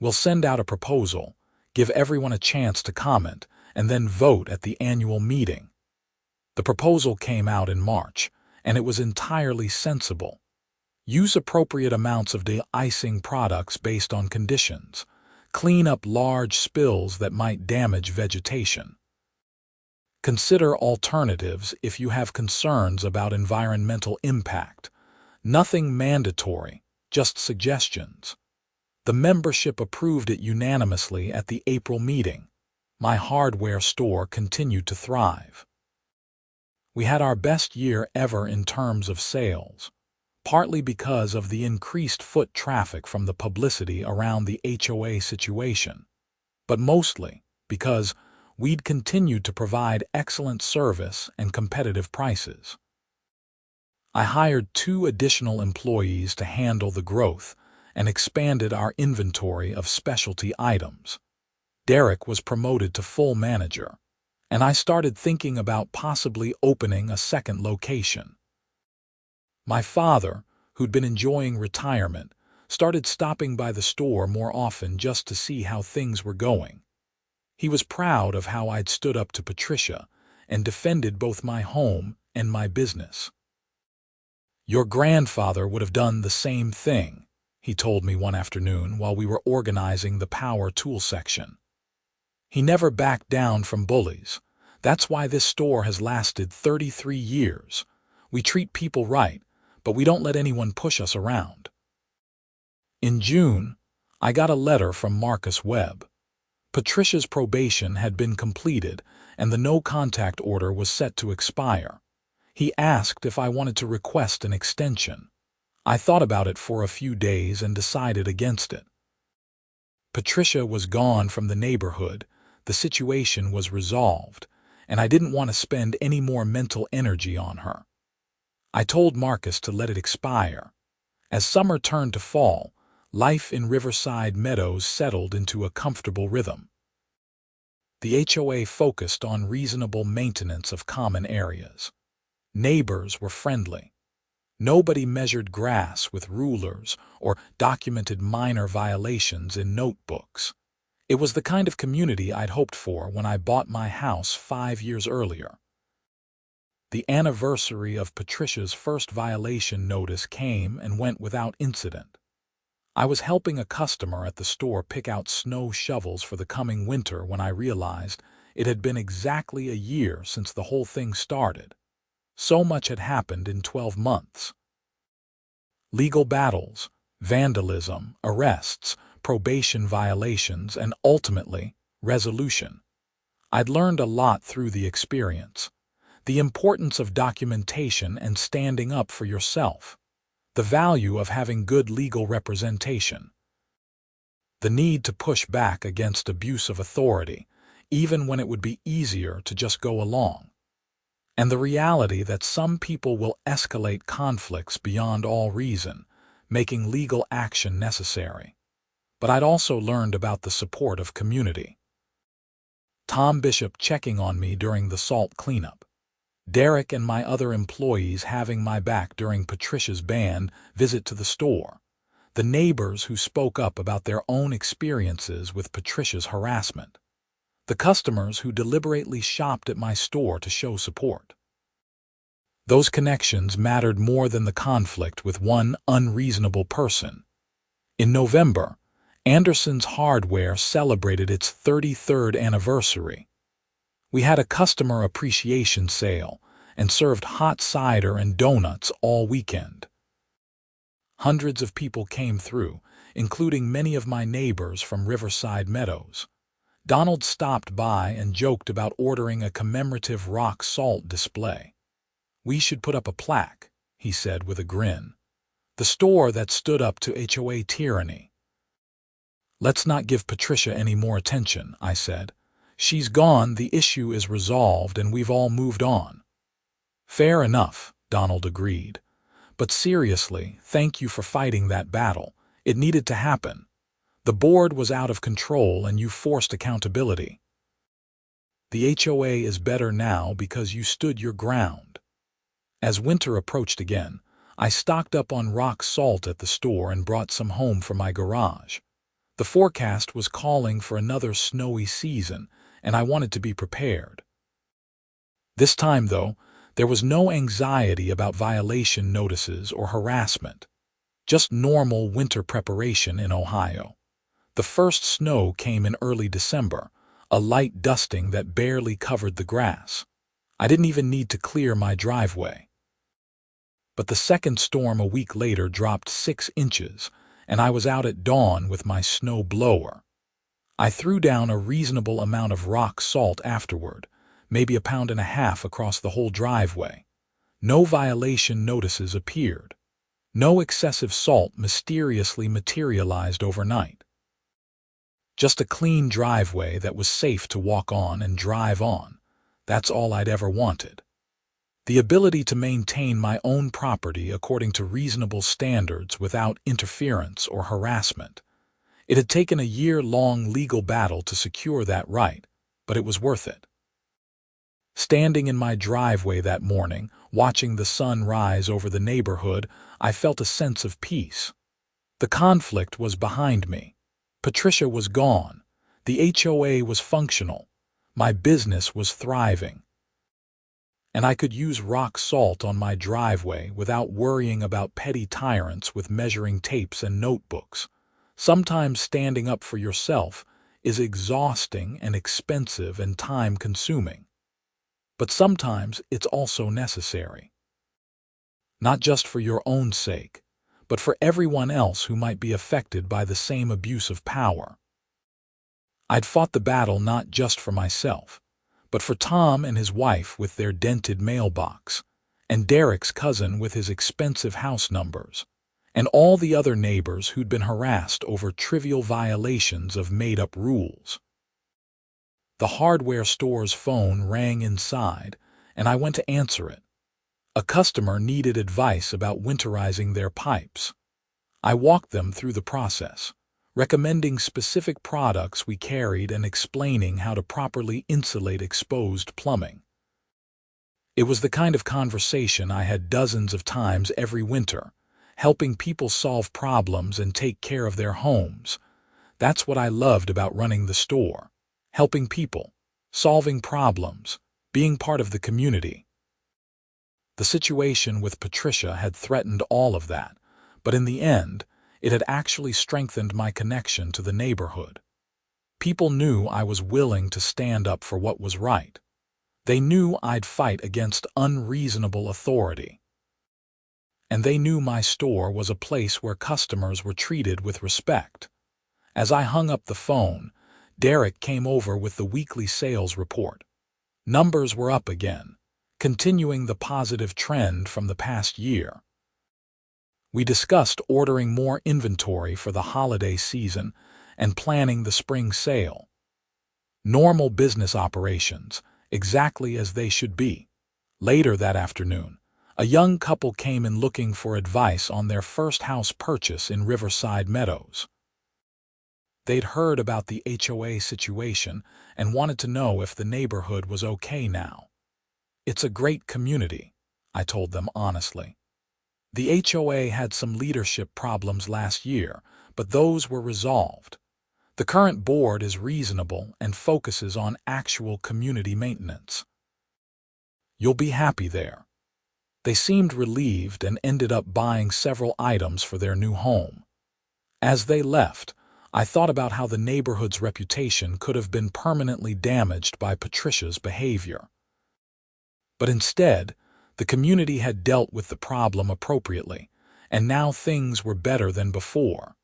We'll send out a proposal, give everyone a chance to comment, and then vote at the annual meeting. The proposal came out in March, and it was entirely sensible. Use appropriate amounts of de-icing products based on conditions. Clean up large spills that might damage vegetation. Consider alternatives if you have concerns about environmental impact. Nothing mandatory, just suggestions. The membership approved it unanimously at the April meeting. My hardware store continued to thrive. We had our best year ever in terms of sales, partly because of the increased foot traffic from the publicity around the HOA situation, but mostly because we'd continued to provide excellent service and competitive prices. I hired 2 additional employees to handle the growth and expanded our inventory of specialty items. Derek was promoted to full manager, and I started thinking about possibly opening a second location. My father, who'd been enjoying retirement, started stopping by the store more often just to see how things were going. He was proud of how I'd stood up to Patricia and defended both my home and my business. Your grandfather would have done the same thing, he told me one afternoon while we were organizing the power tool section. He never backed down from bullies. That's why this store has lasted 33 years. We treat people right, but we don't let anyone push us around. In June, I got a letter from Marcus Webb. Patricia's probation had been completed, and the no-contact order was set to expire. He asked if I wanted to request an extension. I thought about it for a few days and decided against it. Patricia was gone from the neighborhood, the situation was resolved, and I didn't want to spend any more mental energy on her. I told Marcus to let it expire. As summer turned to fall, life in Riverside Meadows settled into a comfortable rhythm. The HOA focused on reasonable maintenance of common areas. Neighbors were friendly. Nobody measured grass with rulers or documented minor violations in notebooks. It was the kind of community I'd hoped for when I bought my house 5 years earlier. The anniversary of Patricia's first violation notice came and went without incident. I was helping a customer at the store pick out snow shovels for the coming winter when I realized it had been exactly a year since the whole thing started. So much had happened in 12 months. Legal battles, vandalism, arrests, probation violations, and ultimately, resolution. I'd learned a lot through the experience. The importance of documentation and standing up for yourself. The value of having good legal representation. The need to push back against abuse of authority, even when it would be easier to just go along. And the reality that some people will escalate conflicts beyond all reason, making legal action necessary. But I'd also learned about the support of community. Tom Bishop checking on me during the salt cleanup. Derek and my other employees having my back during Patricia's band visit to the store. The neighbors who spoke up about their own experiences with Patricia's harassment. The customers who deliberately shopped at my store to show support. Those connections mattered more than the conflict with one unreasonable person. In November, Anderson's Hardware celebrated its 33rd anniversary. We had a customer appreciation sale and served hot cider and donuts all weekend. Hundreds of people came through, including many of my neighbors from Riverside Meadows. Donald stopped by and joked about ordering a commemorative rock salt display. "We should put up a plaque," he said with a grin. "The store that stood up to HOA tyranny." "Let's not give Patricia any more attention," I said. "She's gone, the issue is resolved, and we've all moved on." "Fair enough," Donald agreed. "But seriously, thank you for fighting that battle. It needed to happen. The board was out of control and you forced accountability. The HOA is better now because you stood your ground." As winter approached again, I stocked up on rock salt at the store and brought some home for my garage. The forecast was calling for another snowy season, and I wanted to be prepared. This time, though, there was no anxiety about violation notices or harassment. Just normal winter preparation in Ohio. The first snow came in early December, a light dusting that barely covered the grass. I didn't even need to clear my driveway. But the second storm a week later dropped 6 inches, and I was out at dawn with my snow blower. I threw down a reasonable amount of rock salt afterward, maybe 1.5 pounds across the whole driveway. No violation notices appeared. No excessive salt mysteriously materialized overnight. Just a clean driveway that was safe to walk on and drive on. That's all I'd ever wanted. The ability to maintain my own property according to reasonable standards without interference or harassment. It had taken a year-long legal battle to secure that right, but it was worth it. Standing in my driveway that morning, watching the sun rise over the neighborhood, I felt a sense of peace. The conflict was behind me. Patricia was gone. The HOA was functional. My business was thriving. And I could use rock salt on my driveway without worrying about petty tyrants with measuring tapes and notebooks. Sometimes standing up for yourself is exhausting and expensive and time-consuming. But sometimes it's also necessary. Not just for your own sake, but for everyone else who might be affected by the same abuse of power. I'd fought the battle not just for myself, but for Tom and his wife with their dented mailbox, and Derek's cousin with his expensive house numbers, and all the other neighbors who'd been harassed over trivial violations of made-up rules. The hardware store's phone rang inside, and I went to answer it. A customer needed advice about winterizing their pipes. I walked them through the process, recommending specific products we carried and explaining how to properly insulate exposed plumbing. It was the kind of conversation I had dozens of times every winter, helping people solve problems and take care of their homes. That's what I loved about running the store. Helping people, solving problems, being part of the community. The situation with Patricia had threatened all of that, but in the end, it had actually strengthened my connection to the neighborhood. People knew I was willing to stand up for what was right. They knew I'd fight against unreasonable authority. And they knew my store was a place where customers were treated with respect. As I hung up the phone, Derek came over with the weekly sales report. Numbers were up again, continuing the positive trend from the past year. We discussed ordering more inventory for the holiday season and planning the spring sale. Normal business operations, exactly as they should be. Later that afternoon, a young couple came in looking for advice on their first house purchase in Riverside Meadows. They'd heard about the HOA situation and wanted to know if the neighborhood was okay now. It's a great community, I told them honestly. The HOA had some leadership problems last year, but those were resolved. The current board is reasonable and focuses on actual community maintenance. You'll be happy there. They seemed relieved and ended up buying several items for their new home. As they left, I thought about how the neighborhood's reputation could have been permanently damaged by Patricia's behavior. But instead, the community had dealt with the problem appropriately, and now things were better than before.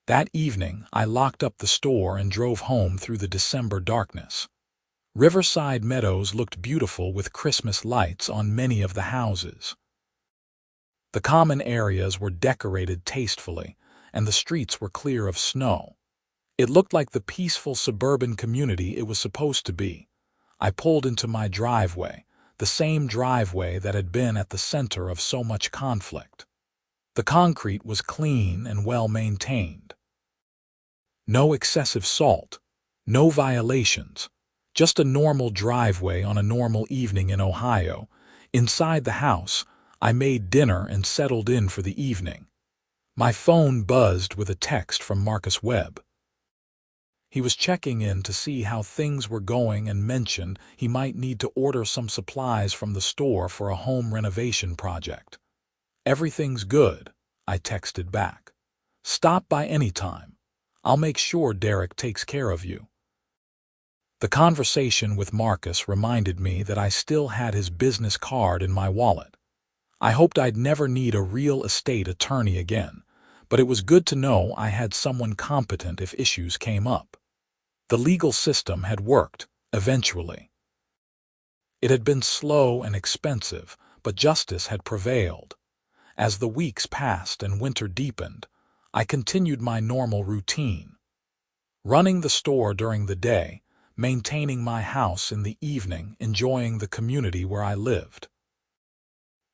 That evening, I locked up the store and drove home through the December darkness. Riverside Meadows looked beautiful with Christmas lights on many of the houses. The common areas were decorated tastefully, and the streets were clear of snow. It looked like the peaceful suburban community it was supposed to be. I pulled into my driveway, the same driveway that had been at the center of so much conflict. The concrete was clean and well maintained. No excessive salt, no violations, just a normal driveway on a normal evening in Ohio. Inside the house, I made dinner and settled in for the evening. My phone buzzed with a text from Marcus Webb. He was checking in to see how things were going and mentioned he might need to order some supplies from the store for a home renovation project. "Everything's good," I texted back. "Stop by any time. I'll make sure Derek takes care of you." The conversation with Marcus reminded me that I still had his business card in my wallet. I hoped I'd never need a real estate attorney again, but it was good to know I had someone competent if issues came up. The legal system had worked, eventually. It had been slow and expensive, but justice had prevailed. As the weeks passed and winter deepened, I continued my normal routine. Running the store during the day, maintaining my house in the evening, enjoying the community where I lived.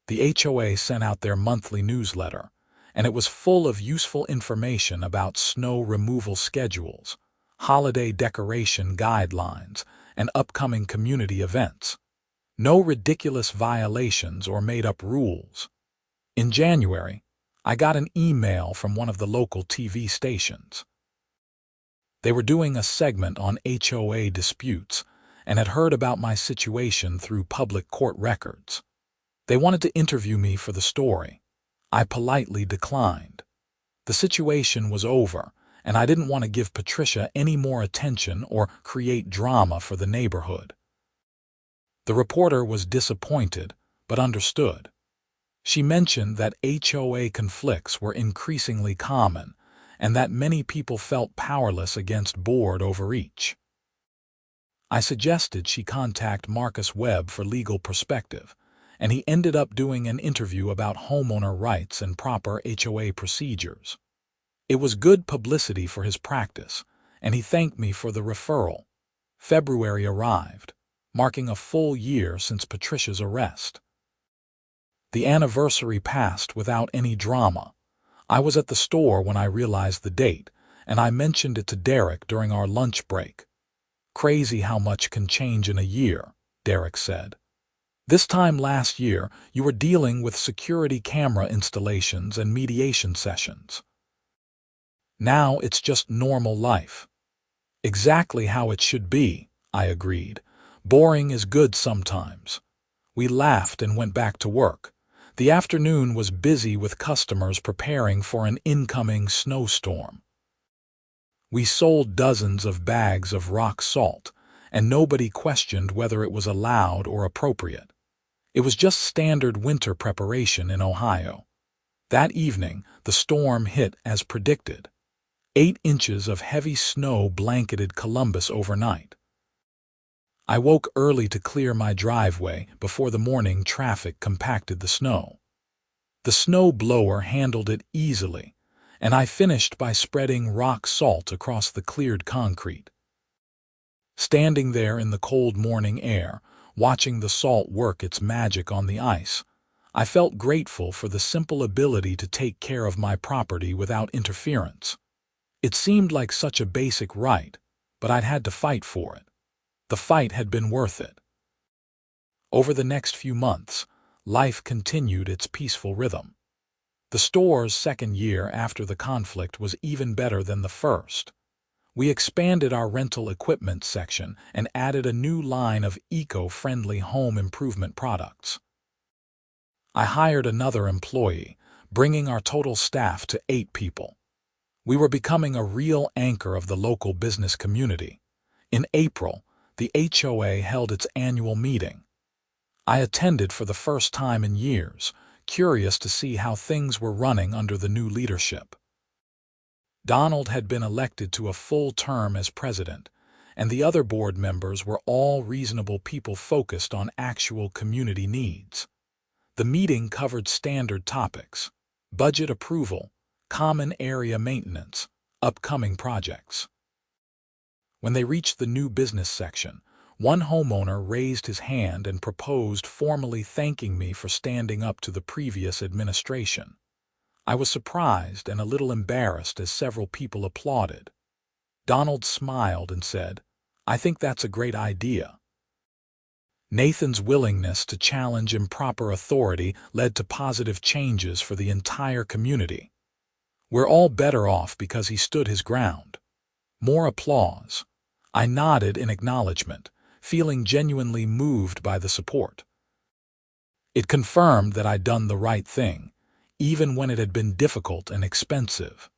The HOA sent out their monthly newsletter, and it was full of useful information about snow removal schedules, holiday decoration guidelines, and upcoming community events. No ridiculous violations or made-up rules. In January, I got an email from one of the local TV stations. They were doing a segment on HOA disputes and had heard about my situation through public court records. They wanted to interview me for the story. I politely declined. The situation was over, and I didn't want to give Patricia any more attention or create drama for the neighborhood. The reporter was disappointed, but understood. She mentioned that HOA conflicts were increasingly common, and that many people felt powerless against board overreach. I suggested she contact Marcus Webb for legal perspective, and he ended up doing an interview about homeowner rights and proper HOA procedures. It was good publicity for his practice, and he thanked me for the referral. February arrived, marking a full year since Patricia's arrest. The anniversary passed without any drama. I was at the store when I realized the date, and I mentioned it to Derek during our lunch break. "Crazy how much can change in a year," Derek said. This time last year, you were dealing with security camera installations and mediation sessions. Now it's just normal life. Exactly how it should be, I agreed. Boring is good sometimes. We laughed and went back to work. The afternoon was busy with customers preparing for an incoming snowstorm. We sold dozens of bags of rock salt, and nobody questioned whether it was allowed or appropriate. It was just standard winter preparation in Ohio. That evening, the storm hit as predicted. 8 inches of heavy snow blanketed Columbus overnight. I woke early to clear my driveway before the morning traffic compacted the snow. The snow blower handled it easily, and I finished by spreading rock salt across the cleared concrete. Standing there in the cold morning air, watching the salt work its magic on the ice, I felt grateful for the simple ability to take care of my property without interference. It seemed like such a basic right, but I'd had to fight for it. The fight had been worth it. Over the next few months, life continued its peaceful rhythm. The store's second year after the conflict was even better than the first. We expanded our rental equipment section and added a new line of eco-friendly home improvement products. I hired another employee, bringing our total staff to 8 people. We were becoming a real anchor of the local business community. In April, the HOA held its annual meeting. I attended for the first time in years, curious to see how things were running under the new leadership. Donald had been elected to a full term as president, and the other board members were all reasonable people focused on actual community needs. The meeting covered standard topics: budget approval, common area maintenance, upcoming projects. When they reached the new business section, one homeowner raised his hand and proposed formally thanking me for standing up to the previous administration. I was surprised and a little embarrassed as several people applauded. Donald smiled and said, "I think that's a great idea." Nathan's willingness to challenge improper authority led to positive changes for the entire community. We're all better off because he stood his ground. More applause. I nodded in acknowledgement, feeling genuinely moved by the support. It confirmed that I'd done the right thing, even when it had been difficult and expensive.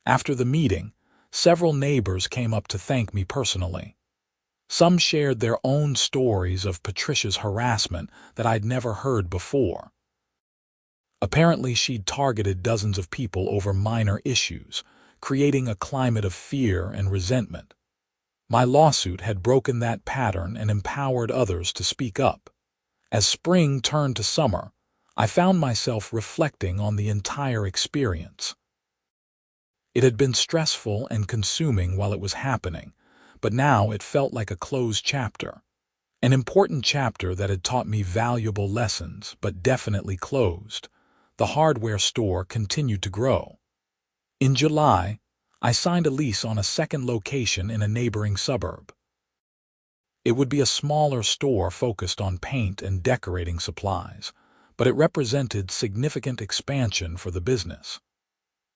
After the meeting, several neighbors came up to thank me personally. Some shared their own stories of Patricia's harassment that I'd never heard before. Apparently, she'd targeted dozens of people over minor issues, creating a climate of fear and resentment. My lawsuit had broken that pattern and empowered others to speak up. As spring turned to summer, I found myself reflecting on the entire experience. It had been stressful and consuming while it was happening, but now it felt like a closed chapter. An important chapter that had taught me valuable lessons, but definitely closed. The hardware store continued to grow. In July, I signed a lease on a second location in a neighboring suburb. It would be a smaller store focused on paint and decorating supplies, but it represented significant expansion for the business.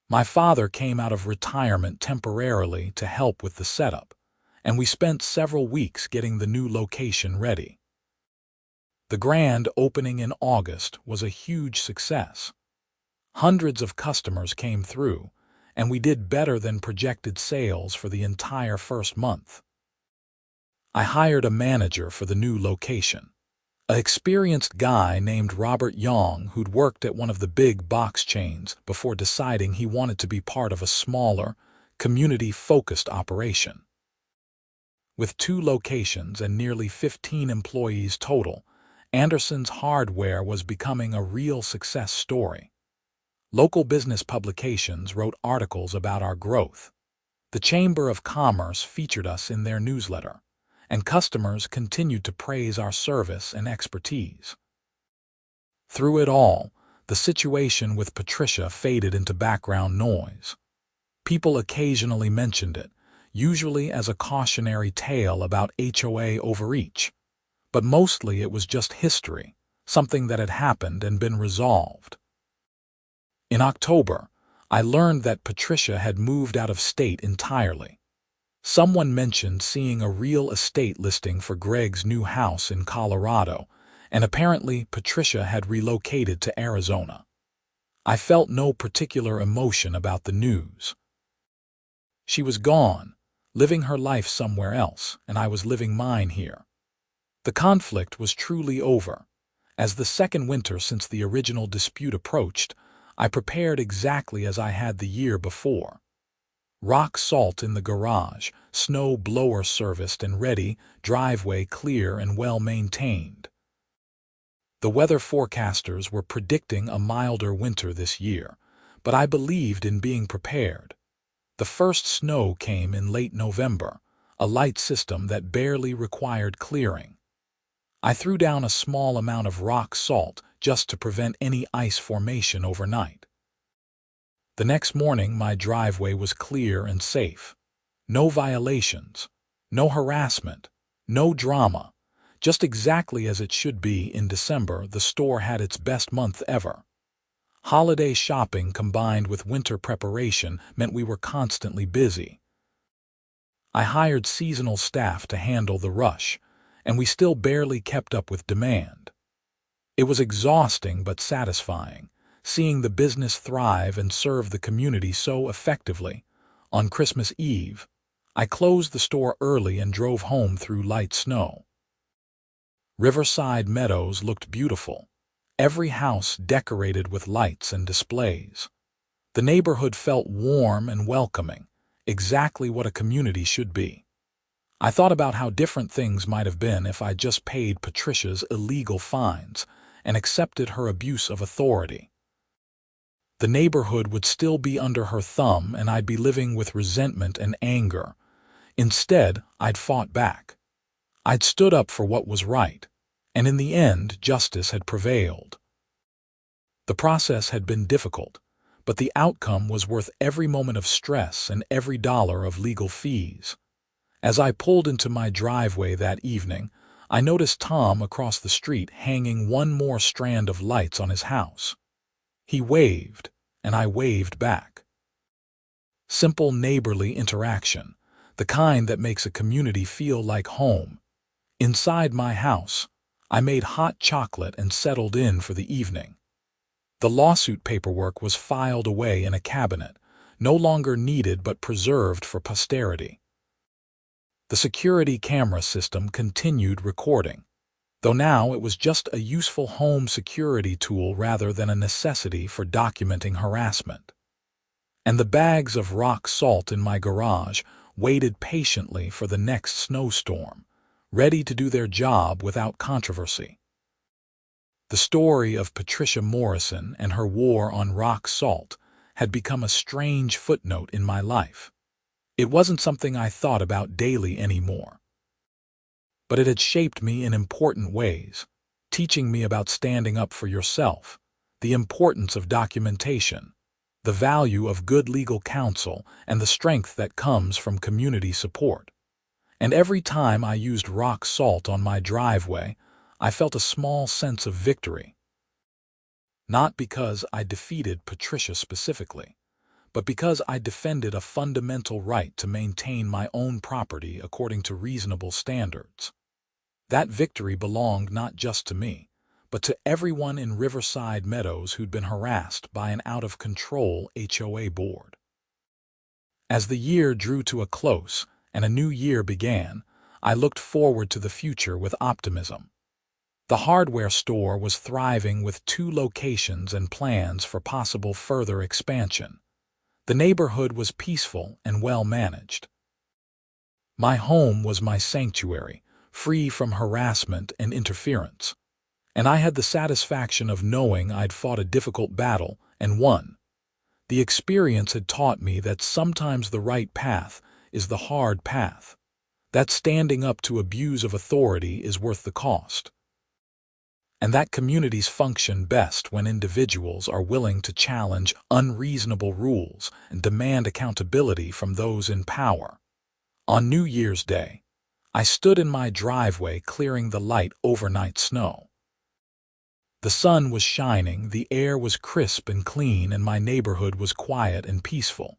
My father came out of retirement temporarily to help with the setup, and we spent several weeks getting the new location ready. The grand opening in August was a huge success. Hundreds of customers came through, and we did better than projected sales for the entire first month. I hired a manager for the new location, an experienced guy named Robert Young who'd worked at one of the big box chains before deciding he wanted to be part of a smaller, community-focused operation. With 2 locations and nearly 15 employees total, Anderson's Hardware was becoming a real success story. Local business publications wrote articles about our growth. The Chamber of Commerce featured us in their newsletter, and customers continued to praise our service and expertise. Through it all, the situation with Patricia faded into background noise. People occasionally mentioned it, usually as a cautionary tale about HOA overreach. but mostly it was just history, something that had happened and been resolved. In October, I learned that Patricia had moved out of state entirely. Someone mentioned seeing a real estate listing for Greg's new house in Colorado, and apparently Patricia had relocated to Arizona. I felt no particular emotion about the news. She was gone, living her life somewhere else, and I was living mine here. The conflict was truly over. As the second winter since the original dispute approached, I prepared exactly as I had the year before. Rock salt in the garage, snow blower serviced and ready, driveway clear and well maintained. The weather forecasters were predicting a milder winter this year, but I believed in being prepared. The first snow came in late November, a light system that barely required clearing. I threw down a small amount of rock salt just to prevent any ice formation overnight. The next morning my driveway was clear and safe. No violations, no harassment, no drama, just exactly as it should be. In December, the store had its best month ever. Holiday shopping combined with winter preparation meant we were constantly busy. I hired seasonal staff to handle the rush, and we still barely kept up with demand. It was exhausting but satisfying, seeing the business thrive and serve the community so effectively. On Christmas Eve, I closed the store early and drove home through light snow. Riverside Meadows looked beautiful, every house decorated with lights and displays. The neighborhood felt warm and welcoming, exactly what a community should be. I thought about how different things might have been if I just paid Patricia's illegal fines and accepted her abuse of authority. The neighborhood would still be under her thumb and I'd be living with resentment and anger. Instead, I'd fought back. I'd stood up for what was right, and in the end, justice had prevailed. The process had been difficult, but the outcome was worth every moment of stress and every dollar of legal fees. As I pulled into my driveway that evening, I noticed Tom across the street hanging one more strand of lights on his house. He waved, and I waved back. Simple neighborly interaction, the kind that makes a community feel like home. Inside my house, I made hot chocolate and settled in for the evening. The lawsuit paperwork was filed away in a cabinet, no longer needed but preserved for posterity. The security camera system continued recording, though now it was just a useful home security tool rather than a necessity for documenting harassment. And the bags of rock salt in my garage waited patiently for the next snowstorm, ready to do their job without controversy. The story of Patricia Morrison and her war on rock salt had become a strange footnote in my life. It wasn't something I thought about daily anymore. But it had shaped me in important ways, teaching me about standing up for yourself, the importance of documentation, the value of good legal counsel, and the strength that comes from community support. And every time I used rock salt on my driveway, I felt a small sense of victory. Not because I defeated Patricia specifically, but because I defended a fundamental right to maintain my own property according to reasonable standards. That victory belonged not just to me, but to everyone in Riverside Meadows who'd been harassed by an out-of-control HOA board. As the year drew to a close and a new year began, I looked forward to the future with optimism. The hardware store was thriving with 2 locations and plans for possible further expansion. The neighborhood was peaceful and well managed. My home was my sanctuary, free from harassment and interference. And I had the satisfaction of knowing I'd fought a difficult battle and won. The experience had taught me that sometimes the right path is the hard path, that standing up to abuse of authority is worth the cost, and that communities function best when individuals are willing to challenge unreasonable rules and demand accountability from those in power. On New Year's Day, I stood in my driveway clearing the light overnight snow. The sun was shining, the air was crisp and clean, and my neighborhood was quiet and peaceful.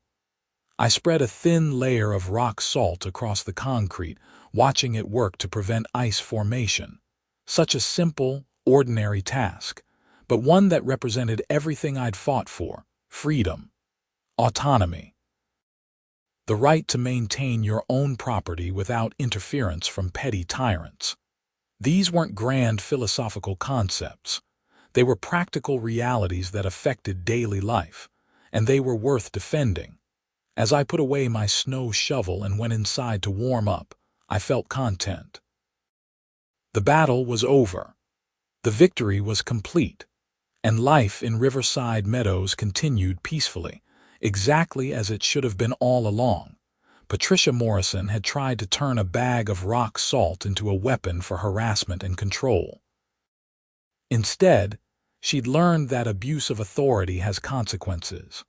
I spread a thin layer of rock salt across the concrete, watching it work to prevent ice formation. Such a simple, ordinary task, but one that represented everything I'd fought for: freedom, autonomy, the right to maintain your own property without interference from petty tyrants. These weren't grand philosophical concepts. They were practical realities that affected daily life, and they were worth defending. As I put away my snow shovel and went inside to warm up, I felt content. The battle was over. The victory was complete, and life in Riverside Meadows continued peacefully, exactly as it should have been all along. Patricia Morrison had tried to turn a bag of rock salt into a weapon for harassment and control. Instead, she'd learned that abuse of authority has consequences.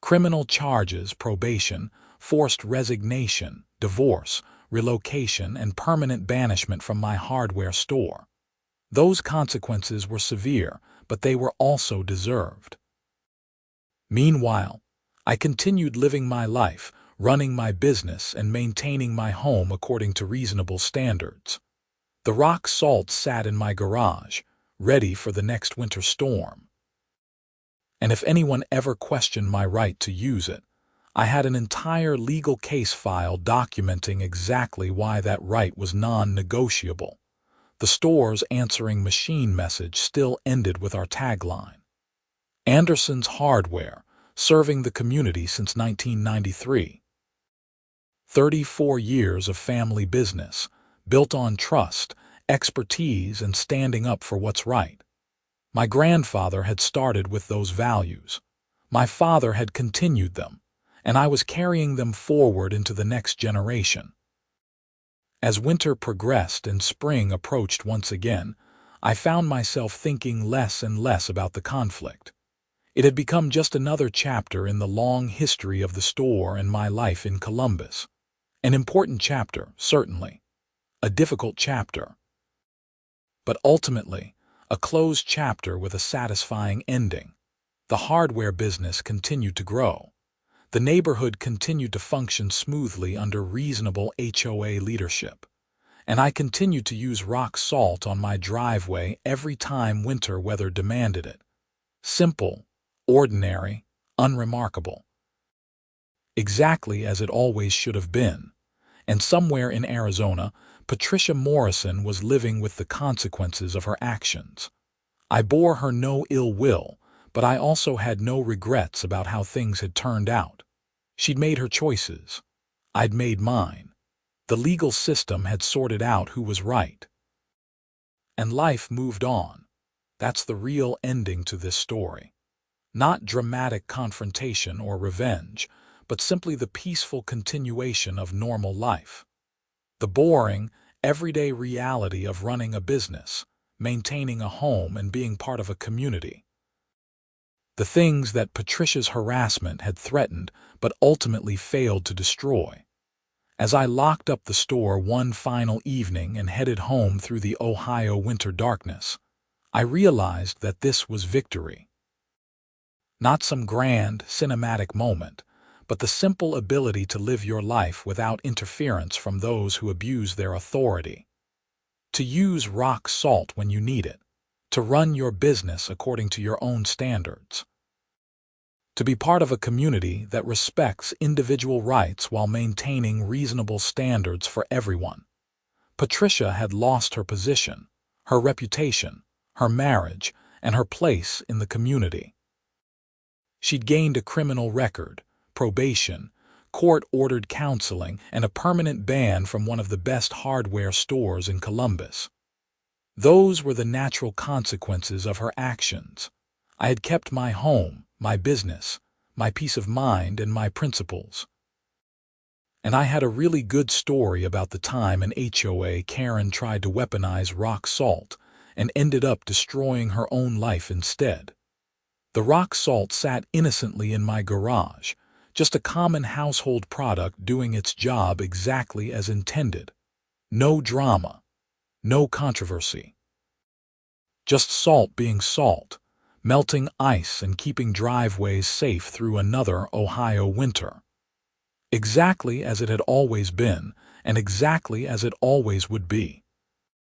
Criminal charges, probation, forced resignation, divorce, relocation, and permanent banishment from my hardware store. Those consequences were severe, but they were also deserved. Meanwhile, I continued living my life, running my business and maintaining my home according to reasonable standards. The rock salt sat in my garage, ready for the next winter storm. And if anyone ever questioned my right to use it, I had an entire legal case file documenting exactly why that right was non-negotiable. The store's answering machine message still ended with our tagline: Anderson's Hardware, serving the community since 1993. 34 years of family business, built on trust, expertise, and standing up for what's right. My grandfather had started with those values. My father had continued them, and I was carrying them forward into the next generation. As winter progressed and spring approached once again, I found myself thinking less and less about the conflict. It had become just another chapter in the long history of the store and my life in Columbus. An important chapter, certainly. A difficult chapter. But ultimately, a closed chapter with a satisfying ending. The hardware business continued to grow. The neighborhood continued to function smoothly under reasonable HOA leadership. And I continued to use rock salt on my driveway every time winter weather demanded it. Simple, ordinary, unremarkable. Exactly as it always should have been. And somewhere in Arizona, Patricia Morrison was living with the consequences of her actions. I bore her no ill will, but I also had no regrets about how things had turned out. She'd made her choices. I'd made mine. The legal system had sorted out who was right. And life moved on. That's the real ending to this story. Not dramatic confrontation or revenge, but simply the peaceful continuation of normal life. The boring, everyday reality of running a business, maintaining a home, and being part of a community. The things that Patricia's harassment had threatened but ultimately failed to destroy. As I locked up the store one final evening and headed home through the Ohio winter darkness, I realized that this was victory. Not some grand, cinematic moment, but the simple ability to live your life without interference from those who abuse their authority. To use rock salt when you need it. To run your business according to your own standards. To be part of a community that respects individual rights while maintaining reasonable standards for everyone. Patricia had lost her position, her reputation, her marriage, and her place in the community. She'd gained a criminal record, probation, court-ordered counseling, and a permanent ban from one of the best hardware stores in Columbus. Those were the natural consequences of her actions. I had kept my home, my business, my peace of mind, and my principles. And I had a really good story about the time an HOA Karen tried to weaponize rock salt and ended up destroying her own life instead. The rock salt sat innocently in my garage, just a common household product doing its job exactly as intended. No drama, no controversy. Just salt being salt, melting ice and keeping driveways safe through another Ohio winter. Exactly as it had always been, and exactly as it always would be.